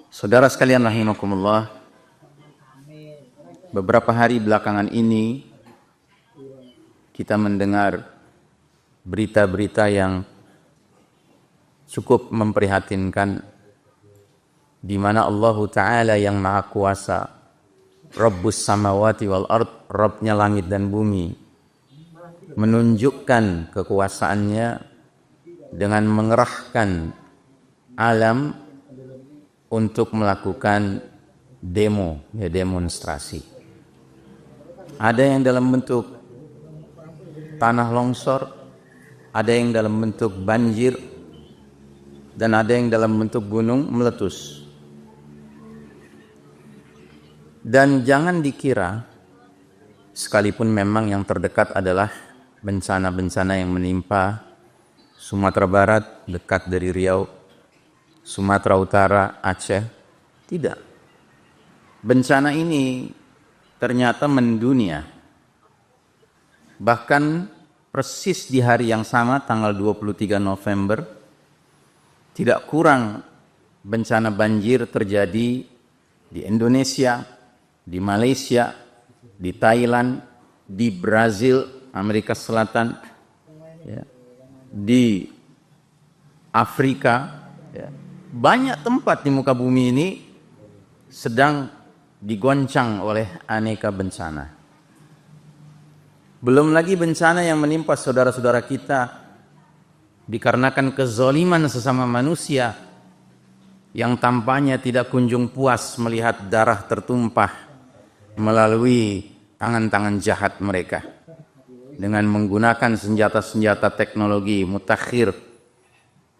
Saudara sekalian rahimakumullah, beberapa hari belakangan ini kita mendengar berita-berita yang cukup memprihatinkan, di mana Allah Ta'ala yang Maha Kuasa, Rabbus Samawati wal Ard, Rabbnya langit dan bumi, menunjukkan kekuasaannya dengan mengerahkan alam untuk melakukan demonstrasi. Ada yang dalam bentuk tanah longsor, ada yang dalam bentuk banjir, dan ada yang dalam bentuk gunung meletus. Dan jangan dikira, sekalipun memang yang terdekat adalah bencana-bencana yang menimpa Sumatera Barat, dekat dari Riau, Sumatera Utara, Aceh, tidak. Bencana ini ternyata mendunia. Bahkan persis di hari yang sama, tanggal 23 November, tidak kurang bencana banjir terjadi di Indonesia, di Malaysia, di Thailand, di Brazil, Amerika Selatan, ya, di Afrika, ya. Banyak tempat di muka bumi ini sedang digoncang oleh aneka bencana. Belum lagi bencana yang menimpa saudara-saudara kita dikarenakan kezaliman sesama manusia yang tampaknya tidak kunjung puas melihat darah tertumpah melalui tangan-tangan jahat mereka dengan menggunakan senjata-senjata teknologi mutakhir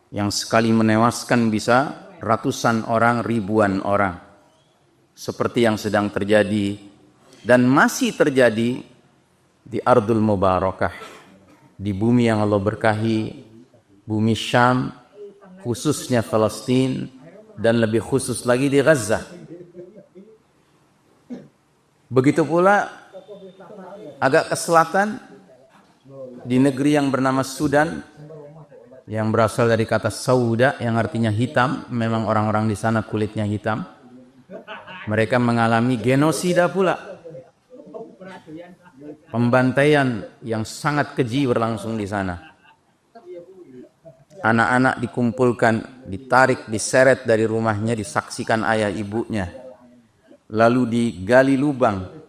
yang sekali menewaskan bisa ratusan orang, ribuan orang, seperti yang sedang terjadi dan masih terjadi di Ardul Mubarakah, di bumi yang Allah berkahi, bumi Syam, khususnya Palestina, dan lebih khusus lagi di Gaza. Begitu pula agak ke selatan, di negeri yang bernama Sudan, yang berasal dari kata sauda yang artinya hitam. Memang orang-orang di sana kulitnya hitam. Mereka mengalami genosida pula, pembantaian yang sangat keji berlangsung di sana. Anak-anak dikumpulkan, ditarik, diseret dari rumahnya, disaksikan ayah ibunya, lalu digali lubang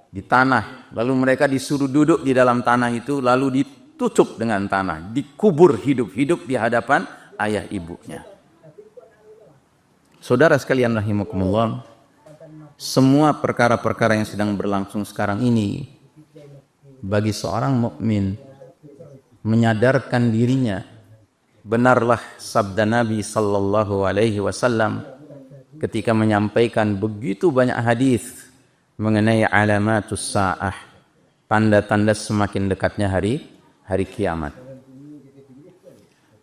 di tanah, lalu mereka disuruh duduk di dalam tanah itu, lalu ditutup dengan tanah, dikubur hidup-hidup di hadapan ayah ibunya. Saudara sekalian rahimakumullah, semua perkara-perkara yang sedang berlangsung sekarang ini bagi seorang mukmin menyadarkan dirinya, benarlah sabda Nabi sallallahu alaihi wasallam ketika menyampaikan begitu banyak hadis mengenai alamatus saah, tanda-tanda semakin dekatnya hari kiamat.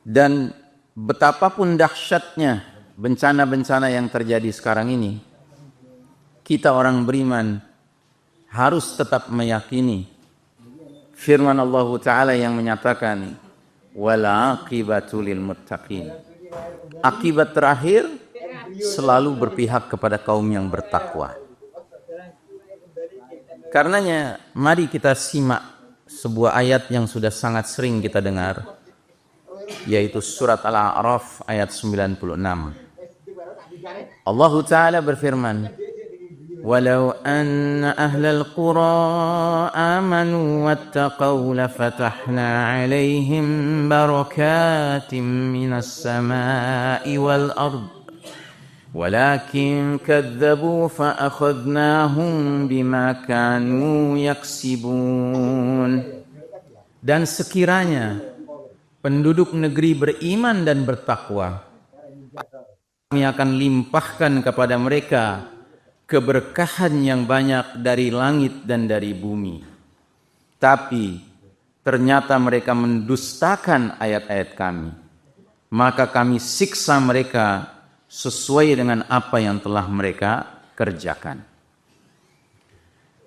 Dan betapapun dahsyatnya bencana-bencana yang terjadi sekarang ini, kita orang beriman harus tetap meyakini firman Allah Ta'ala yang menyatakan wala aqibatu lil muttaqin. Akibat terakhir selalu berpihak kepada kaum yang bertakwa. Karenanya mari kita simak sebuah ayat yang sudah sangat sering kita dengar, yaitu surat Al-A'raf ayat 96. Allah Ta'ala berfirman, walau anna ahlal qura amanu wattaqaw lafatahna alaihim barakatim minas samai wal ard walakin kadzabu fa akhadnahum bima kanu yaksibun. Dan sekiranya penduduk negeri beriman dan bertakwa, kami akan limpahkan kepada mereka keberkahan yang banyak dari langit dan dari bumi. Tapi ternyata mereka mendustakan ayat-ayat kami, maka kami siksa mereka sesuai dengan apa yang telah mereka kerjakan.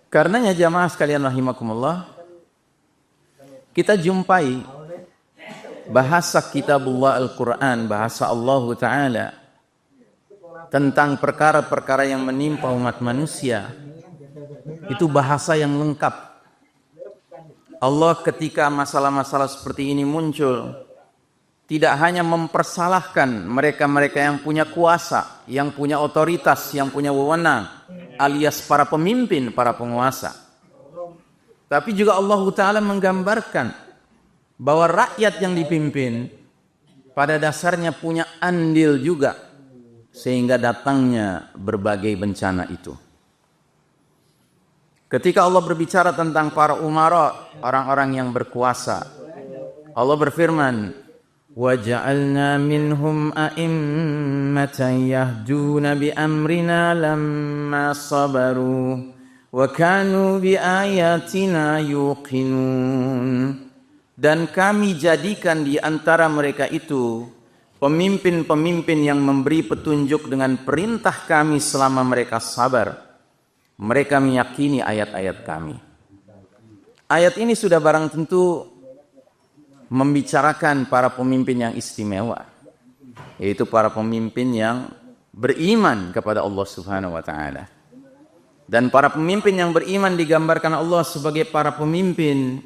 Karenanya jamaah sekalian rahimakumullah, kita jumpai bahasa kitabullah Al-Quran, bahasa Allah Ta'ala, tentang perkara-perkara yang menimpa umat manusia, itu bahasa yang lengkap. Allah ketika masalah-masalah seperti ini muncul, tidak hanya mempersalahkan mereka-mereka yang punya kuasa, yang punya otoritas, yang punya wewenang, alias para pemimpin, para penguasa. Tapi juga Allah Ta'ala menggambarkan bahwa rakyat yang dipimpin pada dasarnya punya andil juga, sehingga datangnya berbagai bencana itu. Ketika Allah berbicara tentang para umara, orang-orang yang berkuasa, Allah berfirman, وَجَعَلْنَا مِنْهُمْ أَئِمَّةً يَهْدُونَ بِأَمْرِنَا لَمَّا صَبَرُوا وَكَانُوا بِآيَاتِنَا يُوقِنُونَ. Dan kami jadikan di antara mereka itu pemimpin-pemimpin yang memberi petunjuk dengan perintah kami selama mereka sabar. Mereka meyakini ayat-ayat kami. Ayat ini sudah barang tentu membicarakan para pemimpin yang istimewa, yaitu para pemimpin yang beriman kepada Allah Subhanahu wa Ta'ala. Dan para pemimpin yang beriman digambarkan Allah sebagai para pemimpin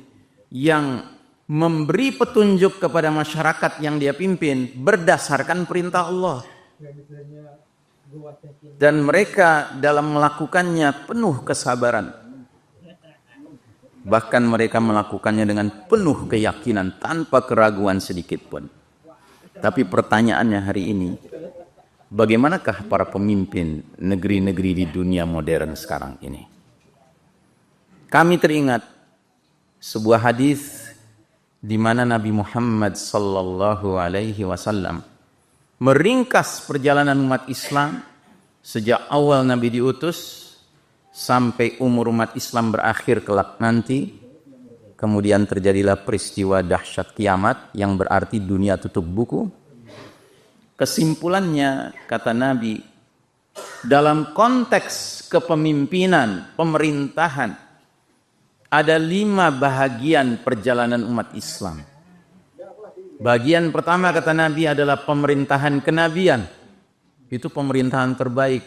yang memberi petunjuk kepada masyarakat yang dia pimpin berdasarkan perintah Allah, dan mereka dalam melakukannya penuh kesabaran. Bahkan mereka melakukannya dengan penuh keyakinan tanpa keraguan sedikit pun. Tapi pertanyaannya hari ini, bagaimanakah para pemimpin negeri-negeri di dunia modern sekarang ini? Kami teringat sebuah hadis di mana Nabi Muhammad sallallahu alaihi wasallam meringkas perjalanan umat Islam sejak awal Nabi diutus sampai umur umat Islam berakhir kelak nanti. Kemudian terjadilah peristiwa dahsyat kiamat yang berarti dunia tutup buku. Kesimpulannya, kata Nabi, dalam konteks kepemimpinan, pemerintahan, ada 5 bahagian perjalanan umat Islam. Bagian pertama, kata Nabi, adalah pemerintahan kenabian. Itu pemerintahan terbaik,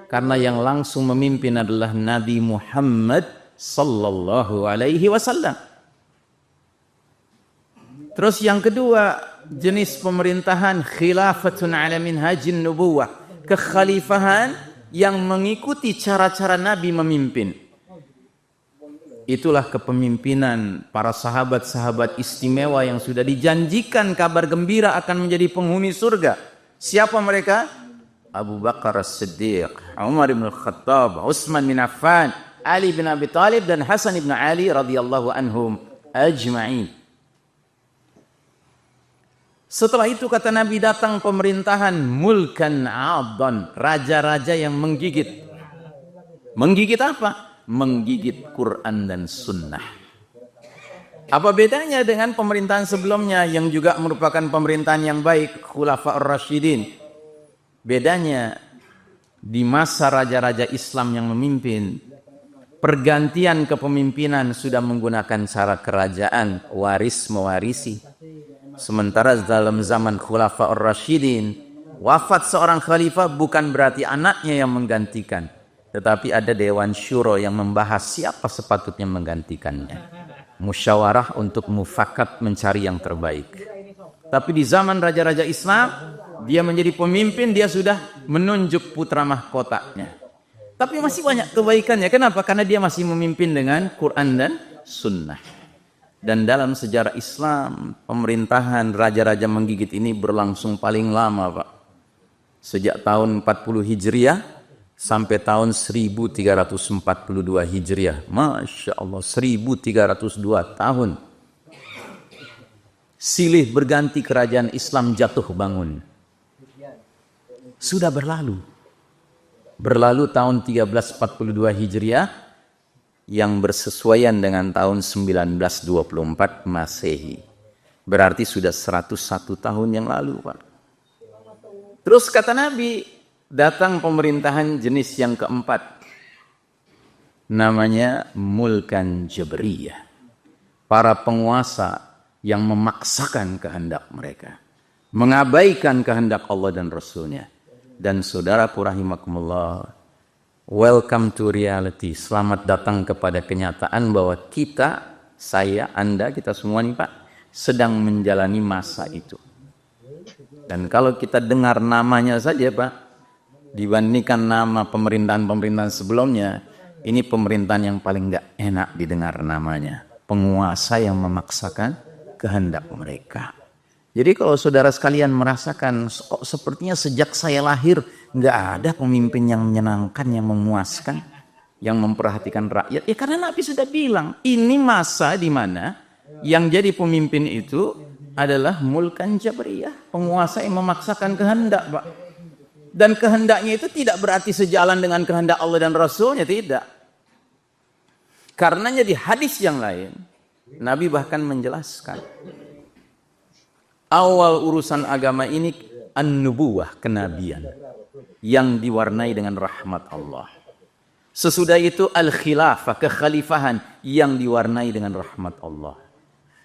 karena yang langsung memimpin adalah Nabi Muhammad sallallahu alaihi wasallam. Terus yang kedua, jenis pemerintahan khilafatun ala minhajin nubuwah, kekhalifahan yang mengikuti cara-cara Nabi memimpin. Itulah kepemimpinan para sahabat-sahabat istimewa yang sudah dijanjikan kabar gembira akan menjadi penghuni surga. Siapa mereka? Abu Bakar As-Siddiq, Umar bin Khattab, Utsman bin Affan, Ali bin Abi Thalib, dan Hasan bin Ali radhiyallahu anhum ajma'in. Setelah itu, kata Nabi, datang pemerintahan mulkan 'adhan, raja-raja yang menggigit. Menggigit apa? Menggigit Quran dan Sunnah. Apa bedanya dengan pemerintahan sebelumnya yang juga merupakan pemerintahan yang baik, Khulafa'ur Rasyidin? Bedanya, di masa raja-raja Islam yang memimpin, pergantian kepemimpinan sudah menggunakan cara kerajaan, waris mewarisi. Sementara dalam zaman Khulafa'ur Rasyidin, wafat seorang khalifah bukan berarti anaknya yang menggantikan, tetapi ada Dewan Syuro yang membahas siapa sepatutnya menggantikannya. Musyawarah untuk mufakat mencari yang terbaik. Tapi di zaman raja-raja Islam, dia menjadi pemimpin, dia sudah menunjuk putra mahkotanya. Tapi masih banyak kebaikannya. Kenapa? Karena dia masih memimpin dengan Quran dan Sunnah. Dan dalam sejarah Islam, pemerintahan raja-raja menggigit ini berlangsung paling lama, Pak. Sejak tahun 40 Hijriah sampai tahun 1342 Hijriah. Masya Allah, 1302 tahun. Silih berganti kerajaan Islam jatuh bangun. Sudah berlalu. Berlalu tahun 1342 Hijriah yang bersesuaian dengan tahun 1924 Masehi. Berarti sudah 101 tahun yang lalu, Pak. Terus kata Nabi, datang pemerintahan jenis yang keempat. Namanya mulkan jabriyah. Para penguasa yang memaksakan kehendak mereka, mengabaikan kehendak Allah dan Rasulnya. Dan saudaraku rahimakumullah, welcome to reality. Selamat datang kepada kenyataan bahwa kita, saya, Anda, kita semua nih Pak, sedang menjalani masa itu. Dan kalau kita dengar namanya saja Pak, dibandingkan nama pemerintahan-pemerintahan sebelumnya, ini pemerintahan yang paling gak enak didengar namanya. Penguasa yang memaksakan kehendak mereka. Jadi kalau saudara sekalian merasakan, kok sepertinya sejak saya lahir gak ada pemimpin yang menyenangkan, yang memuaskan, yang memperhatikan rakyat. Ya karena Nabi sudah bilang, ini masa di mana yang jadi pemimpin itu adalah mulkan jabriyah, penguasa yang memaksakan kehendak, Pak. Dan kehendaknya itu tidak berarti sejalan dengan kehendak Allah dan Rasulnya, tidak. Karenanya di hadis yang lain, Nabi bahkan menjelaskan, awal urusan agama ini an-nubuwah, kenabian, yang diwarnai dengan rahmat Allah. Sesudah itu al-khilafah, kekhalifahan, yang diwarnai dengan rahmat Allah.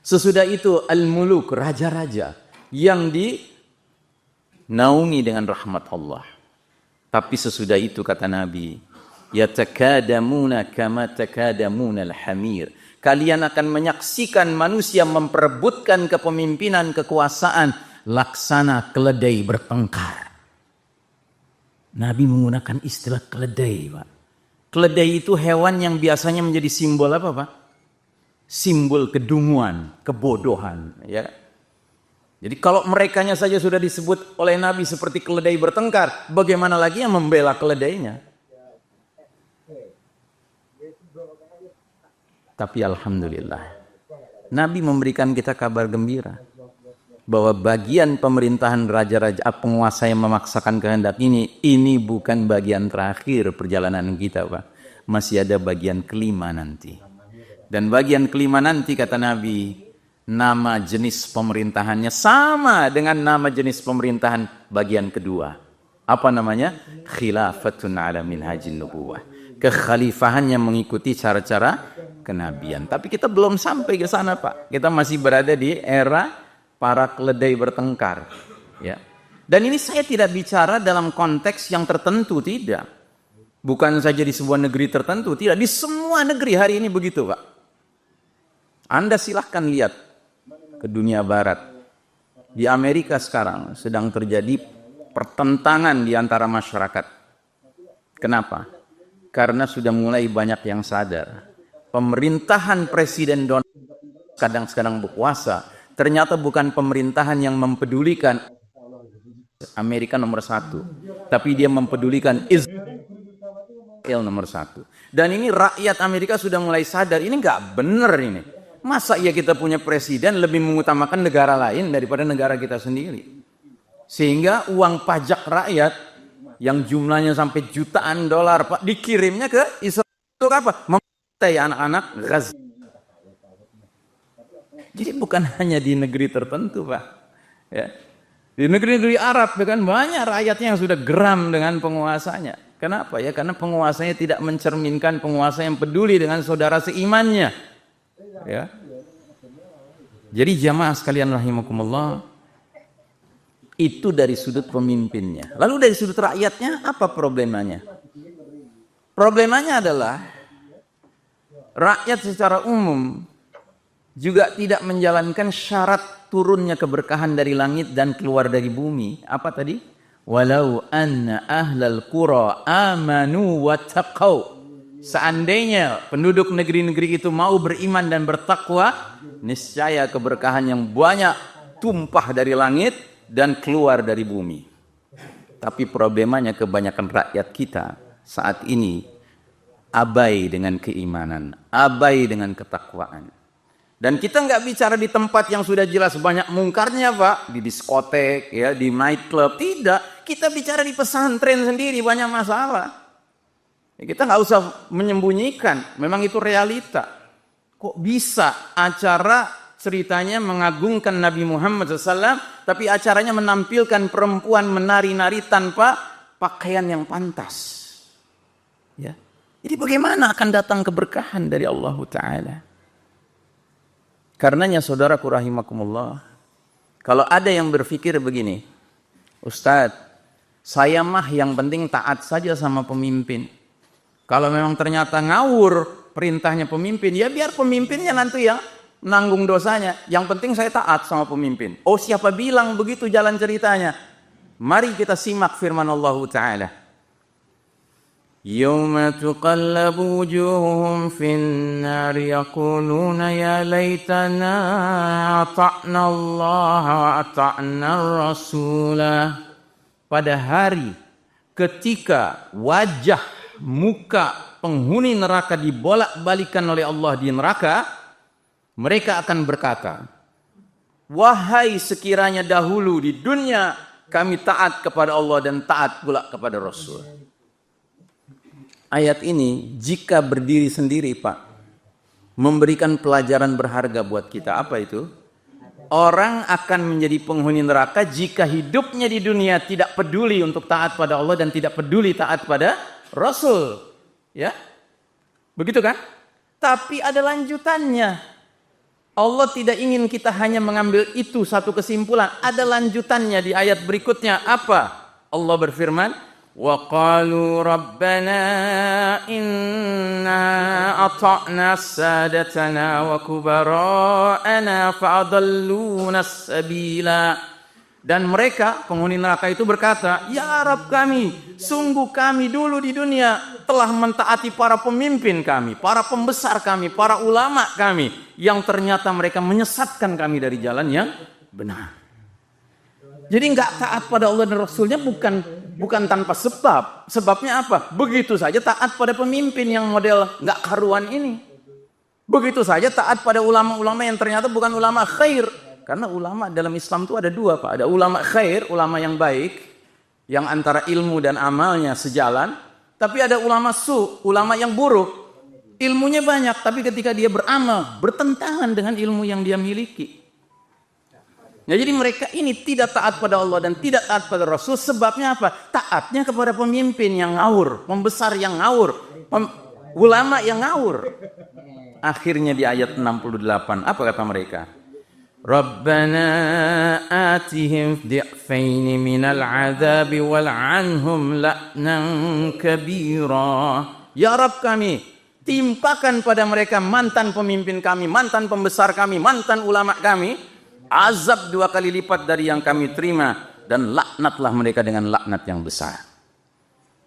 Sesudah itu al-muluk, raja-raja, yang dinaungi dengan rahmat Allah. Tapi sesudah itu kata Nabi, yatakadamuna kama takadamuna al-hamir. Kalian akan menyaksikan manusia memperebutkan kepemimpinan, kekuasaan, laksana keledai bertengkar. Nabi menggunakan istilah keledai, Pak. Keledai itu hewan yang biasanya menjadi simbol apa, Pak? Simbol kedunguan, kebodohan, ya. Jadi kalau merekanya saja sudah disebut oleh Nabi seperti keledai bertengkar, bagaimana lagi yang membela keledainya? Tapi alhamdulillah, Nabi memberikan kita kabar gembira bahwa bagian pemerintahan raja-raja, penguasa yang memaksakan kehendak ini bukan bagian terakhir perjalanan kita, Pak. Masih ada bagian kelima nanti. Dan bagian kelima nanti kata Nabi, nama jenis pemerintahannya sama dengan nama jenis pemerintahan bagian kedua. Apa namanya? Khilafatun ala minhajin nubuwah. Kekhalifahan yang mengikuti cara-cara kenabian. Tapi kita belum sampai ke sana, Pak. Kita masih berada di era para keledai bertengkar. Ya. Dan ini saya tidak bicara dalam konteks yang tertentu, tidak. Bukan saja di sebuah negeri tertentu, tidak. Di semua negeri hari ini begitu, Pak. Anda silahkan lihat ke dunia barat. Di Amerika sekarang sedang terjadi pertentangan di antara masyarakat. Kenapa? Karena sudah mulai banyak yang sadar. Pemerintahan Presiden Donald kadang-kadang berkuasa, ternyata bukan pemerintahan yang mempedulikan Amerika nomor satu. Tapi dia mempedulikan Israel nomor satu. Dan ini rakyat Amerika sudah mulai sadar, ini nggak benar ini. Masa ya kita punya presiden lebih mengutamakan negara lain daripada negara kita sendiri. Sehingga uang pajak rakyat yang jumlahnya sampai jutaan dolar, Pak, dikirimnya ke Israel untuk apa? Membantai anak-anak Gaza. Jadi bukan hanya di negeri tertentu, Pak. Ya. Di negeri-negeri Arab kan banyak rakyatnya yang sudah geram dengan penguasanya. Kenapa ya? Karena penguasanya tidak mencerminkan penguasa yang peduli dengan saudara seimannya. Ya. Jadi jamaah sekalian rahimakumullah, itu dari sudut pemimpinnya. Lalu dari sudut rakyatnya apa problemanya? Problemanya adalah rakyat secara umum juga tidak menjalankan syarat turunnya keberkahan dari langit dan keluar dari bumi. Apa tadi? Walau anna ahlal qura amanu wattaqau. Seandainya penduduk negeri-negeri itu mau beriman dan bertakwa, niscaya keberkahan yang banyak tumpah dari langit dan keluar dari bumi. Tapi problemanya kebanyakan rakyat kita saat ini abai dengan keimanan, abai dengan ketakwaan. Dan kita nggak bicara di tempat yang sudah jelas banyak mungkarnya, Pak, di diskotek, ya, di nightclub, tidak. Kita bicara di pesantren sendiri banyak masalah. Ya, kita nggak usah menyembunyikan, memang itu realita. Kok bisa acara ceritanya mengagungkan Nabi Muhammad SAW, tapi acaranya menampilkan perempuan menari-nari tanpa pakaian yang pantas. Ya. Jadi bagaimana akan datang keberkahan dari Allah Ta'ala? Karenanya saudaraku rahimakumullah, kalau ada yang berpikir begini, Ustadz, saya mah yang penting taat saja sama pemimpin. Kalau memang ternyata ngawur perintahnya pemimpin, ya biar pemimpinnya nanti yang menanggung dosanya. Yang penting saya taat sama pemimpin. Oh, siapa bilang begitu jalan ceritanya? Mari kita simak firman Allah Ta'ala. Yawma tuqallabu wujuhum fin nari yaquluna ya laytana ata'na Allah wa ata'na Rasulah. Pada hari ketika wajah muka penghuni neraka dibolak-balikan oleh Allah di neraka, mereka akan berkata, wahai sekiranya dahulu di dunia kami taat kepada Allah dan taat pula kepada Rasul. Ayat ini jika berdiri sendiri Pak, memberikan pelajaran berharga buat kita. Apa itu? Orang akan menjadi penghuni neraka jika hidupnya di dunia tidak peduli untuk taat pada Allah dan tidak peduli taat pada Rasul. Ya, begitu kan? Tapi ada lanjutannya. Allah tidak ingin kita hanya mengambil itu satu kesimpulan. Ada lanjutannya di ayat berikutnya. Apa? Allah berfirman, وَقَالُوا رَبَّنَا إِنَّا أَطَعْنَا سَادَتَنَا وَكُبَرَاءَنَا فَأَضَلُّونَا السَّبِيلَ. Dan mereka, penghuni neraka itu berkata, ya Rabb kami, sungguh kami dulu di dunia telah mentaati para pemimpin kami, para pembesar kami, para ulama kami, yang ternyata mereka menyesatkan kami dari jalan yang benar. Jadi nggak taat pada Allah dan Rasulnya bukan tanpa sebab. Sebabnya apa? Begitu saja taat pada pemimpin yang model nggak karuan ini. Begitu saja taat pada ulama-ulama yang ternyata bukan ulama khair. Karena ulama dalam Islam itu ada dua Pak. Ada ulama khair, ulama yang baik, yang antara ilmu dan amalnya sejalan. Tapi ada ulama ulama yang buruk. Ilmunya banyak, tapi ketika dia beramal, bertentangan dengan ilmu yang dia miliki. Nah, jadi mereka ini tidak taat pada Allah dan tidak taat pada Rasul. Sebabnya apa? Taatnya kepada pemimpin yang ngawur, pembesar yang ngawur, ulama yang ngawur. Akhirnya di ayat 68, apa kata mereka? Rabbana atihim di'faini minal azabi wal'anhum la'nan kabira. Ya Rabb kami, timpakan pada mereka mantan pemimpin kami, mantan pembesar kami, mantan ulama kami, azab 2 kali lipat dari yang kami terima, dan laknatlah mereka dengan laknat yang besar.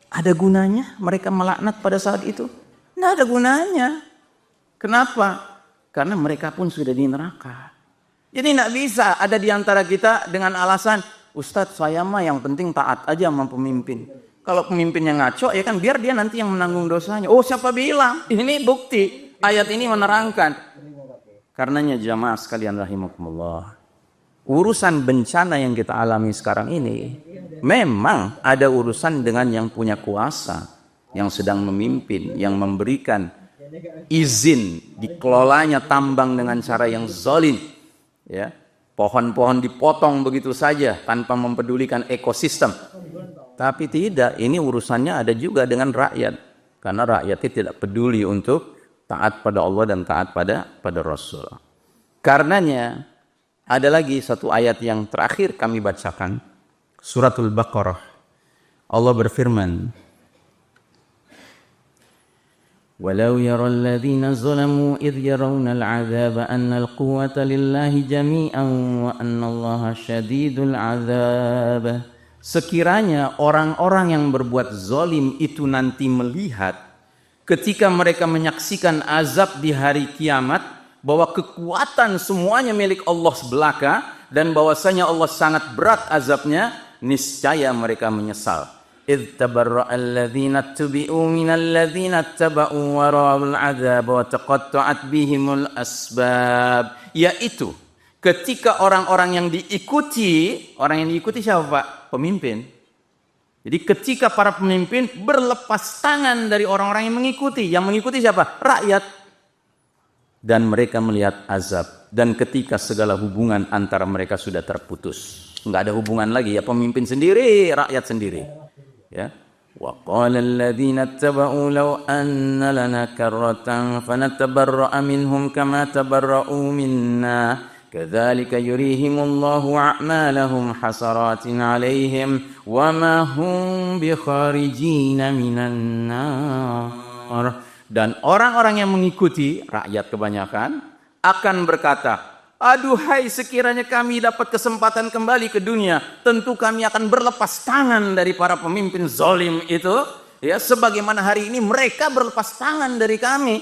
Ada gunanya mereka melaknat pada saat itu? Tidak ada gunanya. Kenapa? Karena mereka pun sudah di neraka. Jadi tidak bisa ada di antara kita dengan alasan, Ustadz saya mah yang penting taat aja sama pemimpin. Kalau pemimpinnya ngaco, ya kan biar dia nanti yang menanggung dosanya. Oh siapa bilang? Ini bukti. Ayat ini menerangkan. Karenanya jamaah sekalian rahimakumullah, urusan bencana yang kita alami sekarang ini memang ada urusan dengan yang punya kuasa, yang sedang memimpin, yang memberikan izin dikelolanya tambang dengan cara yang zalim. Ya, pohon-pohon dipotong begitu saja tanpa mempedulikan ekosistem. Tapi tidak, ini urusannya ada juga dengan rakyat. Karena rakyatnya tidak peduli untuk taat pada Allah dan taat pada Rasul. Karenanya ada lagi satu ayat yang terakhir kami bacakan, suratul Baqarah. Allah berfirman, Walau yaral ladzina zalamu idh yarawna al-'adzaba anna al-quwwata lillahi jami'an wa anna Allaha syadidul 'adzab. Sekiranya orang-orang yang berbuat zalim itu nanti melihat ketika mereka menyaksikan azab di hari kiamat, bahwa kekuatan semuanya milik Allah belaka dan bahwasanya Allah sangat berat azabnya, niscaya mereka menyesal. Idh tabarra'a alladhina tubi'u minal ladhina taba'u wa ra'ul 'adzab wa taqatta'at bihimul asbab. Yaitu ketika orang-orang yang diikuti, orang yang diikuti siapa Pak? Pemimpin. Jadi ketika para pemimpin berlepas tangan dari orang-orang yang mengikuti siapa? Rakyat. Dan mereka melihat azab. Dan ketika segala hubungan antara mereka sudah terputus. Nggak ada hubungan lagi ya, pemimpin sendiri, rakyat sendiri. Ya. وقال الذين اتبعوا لو أن لنا كرة فنتبرأ منهم كما تبرؤوا منا كذلك يريهم الله أعمالهم حسرات عليهم وما هم بخارجين من النار. Dan orang-orang yang mengikuti, rakyat kebanyakan, akan berkata, aduhai sekiranya kami dapat kesempatan kembali ke dunia, tentu kami akan berlepas tangan dari para pemimpin zalim itu, ya, sebagaimana hari ini mereka berlepas tangan dari kami.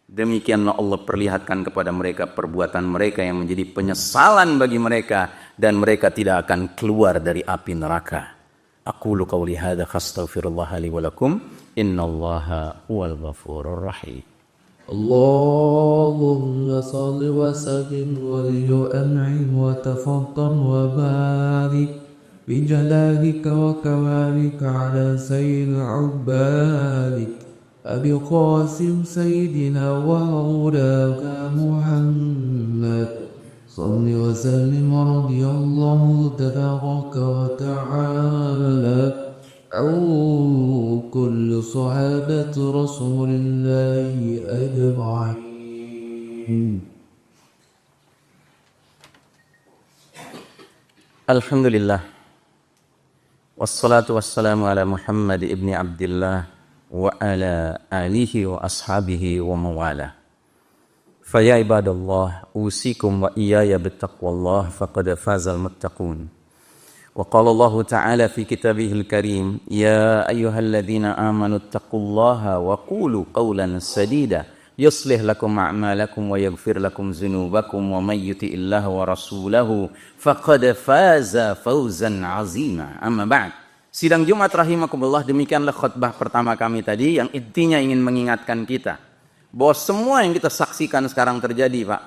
Demikianlah Allah perlihatkan kepada mereka perbuatan mereka yang menjadi penyesalan bagi mereka, dan mereka tidak akan keluar dari api neraka. Aqulu qawli hadza astaghfirullah li wa lakum innallaha huwal ghafurur rahim. اللهم صل وسلم وأنعم وتفضل وبارك بجلالك وكمالك على سيد عبادك أبي القاسم سيدنا ومولانا محمد صل وسلم رضي الله تبارك وتعالى عن كل صحابة رسول الله أجمعين. Alhamdulillah, wassalatu wassalamu ala Muhammad ibni Abdillah wa ala alihi wa ashabihi wa mawala. Faya ibadallah, usikum wa iyaya bittaqwallah faqad fazal muttaqun. Wa qala Allah ta'ala fi kitabihil karim, ya ayyuhalladzina amanu ittaqullaha wa qulu qawlan sadida yuslih lakum a'malakum wa yaghfir lakum dhunubakum wa may yuti'illaha wa rasulahu faqad faza fawzan 'azima. Amma ba'd. Sidang Jumat rahimakumullah, demikianlah khutbah pertama kami tadi yang intinya ingin mengingatkan kita bahwa semua yang kita saksikan sekarang terjadi, Pak,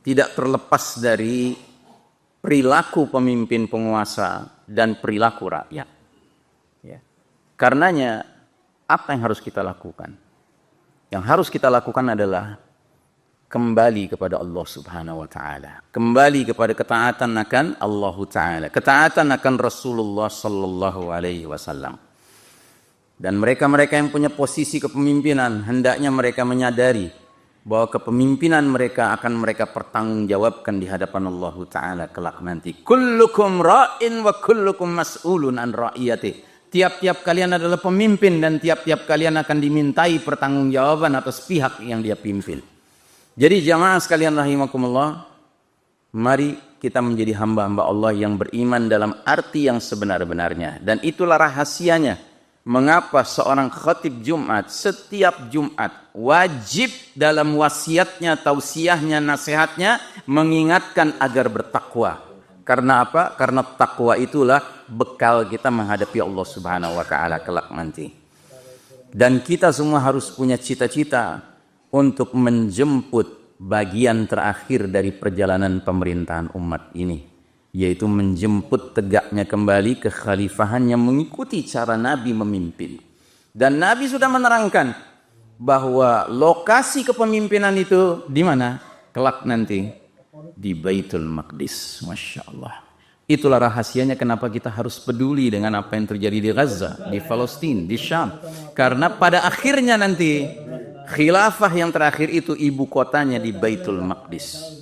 tidak terlepas dari perilaku pemimpin penguasa dan perilaku rakyat. Ya. Karenanya, apa yang harus kita lakukan? Yang harus kita lakukan adalah kembali kepada Allah Subhanahu wa Ta'ala, kembali kepada ketaatan akan Allah Ta'ala, ketaatan akan Rasulullah Sallallahu Alaihi Wasallam. Dan mereka-mereka yang punya posisi kepemimpinan, hendaknya mereka menyadari bahwa kepemimpinan mereka akan mereka pertanggungjawabkan di hadapan Allah Ta'ala kelak nanti. Kullukum ra'in wa kullukum mas'ulun an ra'iyati. Tiap-tiap kalian adalah pemimpin dan tiap-tiap kalian akan dimintai pertanggungjawaban atas pihak yang dia pimpin. Jadi jamaah sekalian rahimakumullah, mari kita menjadi hamba-hamba Allah yang beriman dalam arti yang sebenar-benarnya. Dan itulah rahasianya. Mengapa seorang khatib Jumat setiap Jumat wajib dalam wasiatnya, tausiahnya, nasihatnya mengingatkan agar bertakwa. Karena apa? Karena takwa itulah bekal kita menghadapi Allah Subhanahu wa Ta'ala kelak nanti. Dan kita semua harus punya cita-cita untuk menjemput bagian terakhir dari perjalanan pemerintahan umat ini, yaitu menjemput tegaknya kembali kekhalifahan yang mengikuti cara Nabi memimpin. Dan Nabi sudah menerangkan bahwa lokasi kepemimpinan itu di mana? Kelak nanti di Baitul Maqdis. Masya Allah. Itulah rahasianya kenapa kita harus peduli dengan apa yang terjadi di Gaza, di Palestina, di Syam. Karena pada akhirnya nanti khilafah yang terakhir itu ibu kotanya di Baitul Maqdis.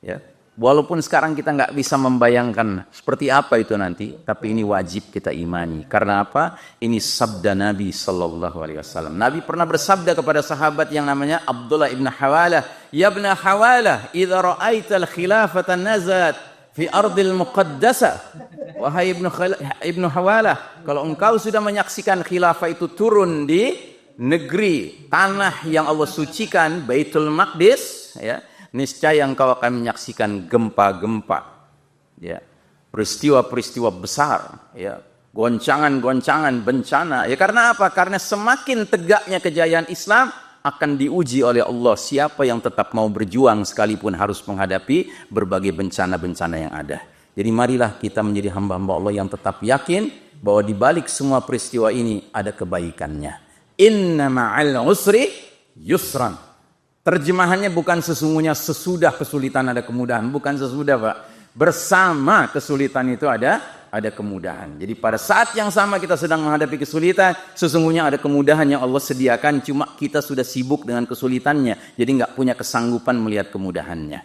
Ya. Walaupun sekarang kita nggak bisa membayangkan seperti apa itu nanti, tapi ini wajib kita imani. Karena apa? Ini sabda Nabi Sallallahu Alaihi Wasallam. Nabi pernah bersabda kepada sahabat yang namanya Abdullah ibn Hawalah, Ya ibn Hawalah, idza ra'aital khilafata nazat fi ardil muqaddasah. Wahai ibn Hawalah, kalau engkau sudah menyaksikan khilafah itu turun di negeri tanah yang Allah sucikan, Baitul Maqdis, ya, niscaya engkau akan menyaksikan gempa-gempa, ya, peristiwa-peristiwa besar, ya, goncangan-goncangan, bencana. Ya karena apa? Karena semakin tegaknya kejayaan Islam akan diuji oleh Allah siapa yang tetap mau berjuang sekalipun harus menghadapi berbagai bencana-bencana yang ada. Jadi marilah kita menjadi hamba-hamba Allah yang tetap yakin bahwa di balik semua peristiwa ini ada kebaikannya. Inna ma'al usri yusran. Terjemahannya bukan sesungguhnya sesudah kesulitan ada kemudahan, bukan sesudah, Pak. Bersama kesulitan itu ada ada kemudahan. Jadi pada saat yang sama kita sedang menghadapi kesulitan, sesungguhnya ada kemudahan yang Allah sediakan, cuma kita sudah sibuk dengan kesulitannya, jadi nggak punya kesanggupan melihat kemudahannya.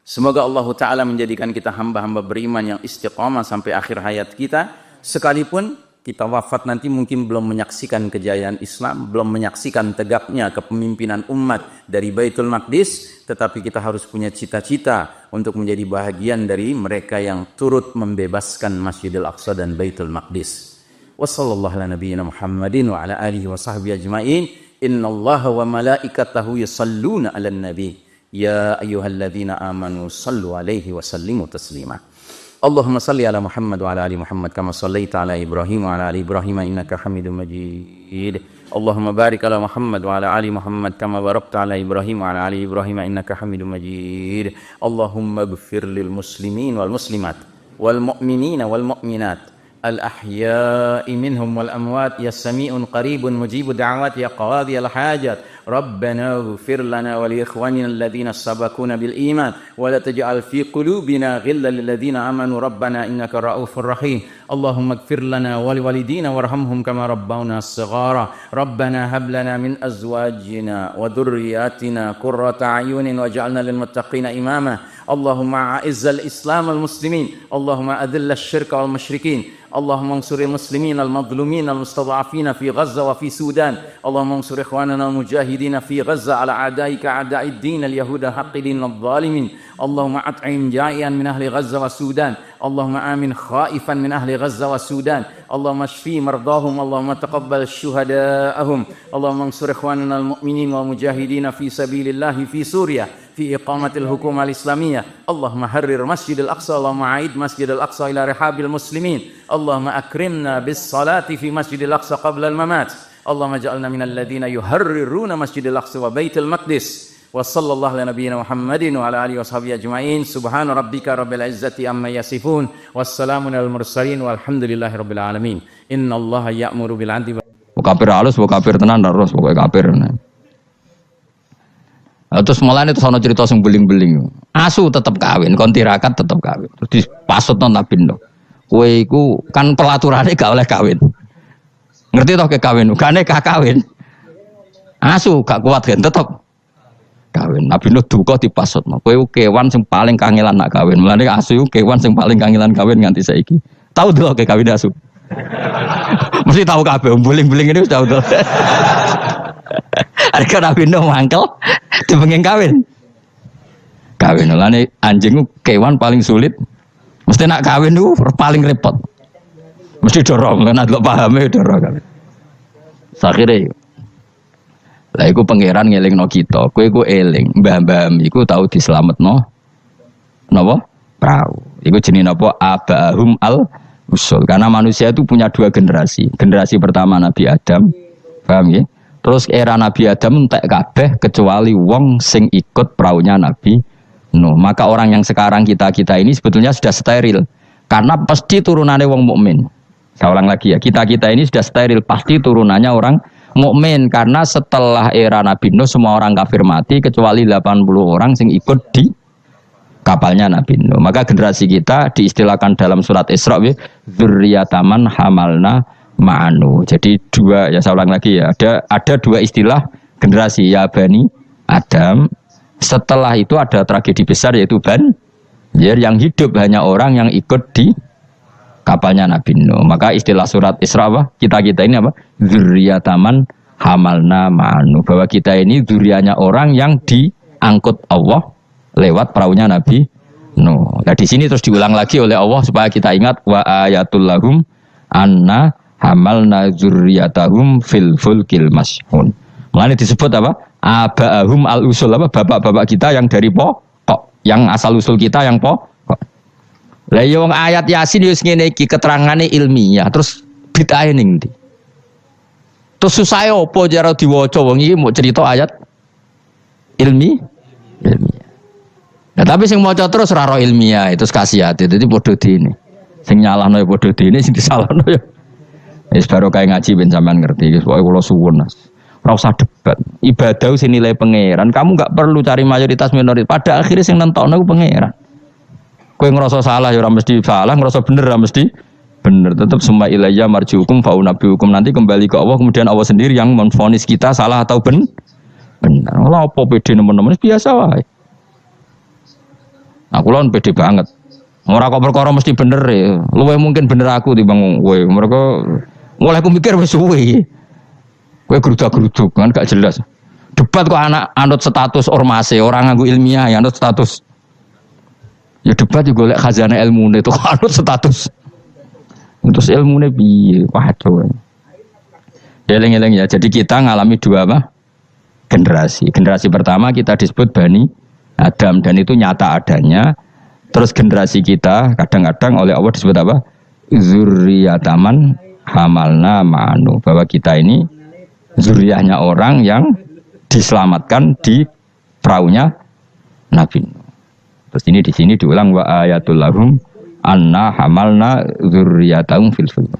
Semoga Allah Ta'ala menjadikan kita hamba-hamba beriman yang istiqamah sampai akhir hayat kita, sekalipun kita wafat nanti mungkin belum menyaksikan kejayaan Islam, belum menyaksikan tegaknya kepemimpinan umat dari Baitul Maqdis, tetapi kita harus punya cita-cita untuk menjadi bahagian dari mereka yang turut membebaskan Masjidil Aqsa dan Baitul Maqdis. Wassallallahu ala nabiyyina Muhammadin wa ala alihi wa sahbihi ajma'in. Innallaha wa malaikatahu yusalluna 'alan nabi. Ya ayyuhalladzina amanu sallu alaihi wa sallimu taslima. Allahumma salli ala Muhammad wa ala ali Muhammad kama sallaita ala Ibrahim wa ala ali Ibrahim innaka Hamidum Majid. Allahumma barik ala Muhammad wa ala ali Muhammad kama barakta ala Ibrahim wa ala ali Ibrahim innaka Hamidum Majid. Allahumma ighfir lil muslimin wal muslimat wal mu'minina wal mu'minat al ahya'i minhum wal amwat ya sami'un qaribun mujibud da'awat ya qadiyal hajat. ربنا اغفر لنا ولإخواننا الذين سبقونا بالإيمان ولا تجعل في قلوبنا غلا للذين آمنوا ربنا إنك رؤوف رحيم اللهم اغفر لنا ولوالدينا وارحمهم كما ربونا صغارا ربنا هب لنا من أزواجنا وذرياتنا قرة أعين واجعلنا للمتقين إماما اللهم أعز الإسلام والمسلمين اللهم أذل الشرك والمشركين اللهم انصر المسلمين المظلومين المستضعفين في غزة وفي السودان اللهم انصر إخواننا المجاهدين في غزة على أعدائك أعداء الدين اليهود الحاقدين الظالمين اللهم أطعم جائعا من أهل غزة والسودان اللهم آمن خائفا من أهل غزة والسودان اللهم اشفي مرضاهم اللهم تقبل شهداءهم اللهم انصر إخواننا المؤمنين والمجاهدين في سبيل الله في سوريا في إقامة الحكومة الإسلامية اللهم حرر مسجد الأقصى اللهم أعيد مسجد الأقصى إلى رحاب المسلمين اللهم أكرمنا بالصلاة في مسجد الأقصى قبل الممات اللهم اجعلنا من الذين يحررون مسجد الأقصى وبيت المقدس وصلى الله على نبينا محمد وعلى آله وصحبه أجمعين سبحان ربك رب العزة عما يصفون والسلام على المرسلين والحمد لله رب العالمين إن الله يأمر بالعدل kafir halus, kafir tenan terus pokoknya kafir. Terus malah itu sono cerita sing beling-beling. Asu tetap kawin, kon tirakat tetap kawin. Terus dipasutno Nabi Nuh. Kowe iku kan pelaturane gak oleh kawin. Ngerti toh ke kawin, gak nekah kawin. Asu gak kuat kan tetap kawin. Nabi Nuh duka dipasutno. Kowe kewan sing paling kangelan nak kawin. Mulane asu kewan sing paling kangelan kawin nganti saiki. Tahu dulu ke kawin asu. Mesti tahu kabeh beling-beling ini sudah tahu. Harga Nabi Nuh mangkel dipengen kawin. Kawin lane anjing kewan paling sulit. Mesti nak kawin itu paling repot. Mesti dorong, kan ada pahame dorong kawin. Sakhire. Lah iku pangeran ngelingno kita. Kowe iku eling, mbah-mbah iku tau dislametno. Napa? Prau. Iku jenenge napa? Abahum al-usul. Karena manusia itu punya dua generasi. Generasi pertama Nabi Adam. Paham ya? Terus era Nabi Adam entek kabeh kecuali wong sing ikut praunya Nabi Nuh. Maka orang yang sekarang kita ini sebetulnya sudah steril. Karena pasti turunannya wong mukmin. Saya ulang lagi ya, kita ini sudah steril, pasti turunannya orang mukmin. Karena setelah era Nabi Nuh semua orang kafir mati kecuali 80 orang sing ikut di kapalnya Nabi Nuh. Maka generasi kita diistilahkan dalam surat Isra dzurriyyataman hamalna ma'anu. Jadi dua, ya saya ulang lagi ya, ada dua istilah generasi ya Bani Adam. Setelah itu ada tragedi besar yaitu Banjir yang hidup hanya orang yang ikut di kapalnya Nabi Nuh. Maka istilah surat Isra apa? Kita ini apa? Dzurriyyataman hamalna ma'anu. Bahwa kita ini dzurriyyahnya orang yang diangkut Allah lewat perahunya Nabi Nuh. Nah di sini terus diulang lagi oleh Allah supaya kita ingat wa ayatul lahum anna hamalna dzurriyyatahum fil fulkil mashhun. Mulane disebut apa? Abahum al-usul, apa? Bapak-bapak kita yang dari pokok, yang asal usul kita yang pokok. Lah yo ayat Yasin yo ngene iki keterangane ilmiah, terus bid'ahe ning ndi? Terus susah opo jare diwaca wong iki mau cerita ayat ilmiah. Nah, tapi sing maca terus ora ro ilmiah itu kasihate. Dadi padha dene. Sing nyalahno ya padha dene, sing disalahno ya wis baru kayak ngaji ben sampean ngerti. Pokoke kula suwun Mas. Ora usah debat. Ibadah sing nilai pangeran. Kamu enggak perlu cari mayoritas minoritas. Pada akhirnya sing nentokno ku pangeran. Kowe ngerasa salah ya ora mesti salah, ngerasa bener ora mesti bener. Tetap summa ilayya marji'ukum fa unabbi'ukum, nanti kembali ke Allah, kemudian Allah sendiri yang memvonis kita salah atau benar. Lah apa pede nemen-nemen biasa wae. Aku lawan pede banget. Ora kok perkara mesti bener ya. Luwih mungkin bener aku timbang kowe. Mereka mulai aku mikir wis suwe. Kowe geruduk-geruduk kan gak jelas. Debat kok anak anut status ormase, orang nganggo ilmiah ya anut status. Ya debat juga golek khazanah ilmune itu anut status. Terus ilmune piye? Waduh. Eleng-eleng ya. Jadi kita ngalami dua apa? Generasi. Generasi pertama kita disebut Bani Adam dan itu nyata adanya. Terus generasi kita kadang-kadang oleh Allah disebut apa? Zurriyataman hamalna ma'anu, bahwa kita ini zuriyahnya orang yang diselamatkan di perahunya Nabi. Terus ini di sini diulang wa ayatul lahum anna hamalna zurriyatahum fil fulk.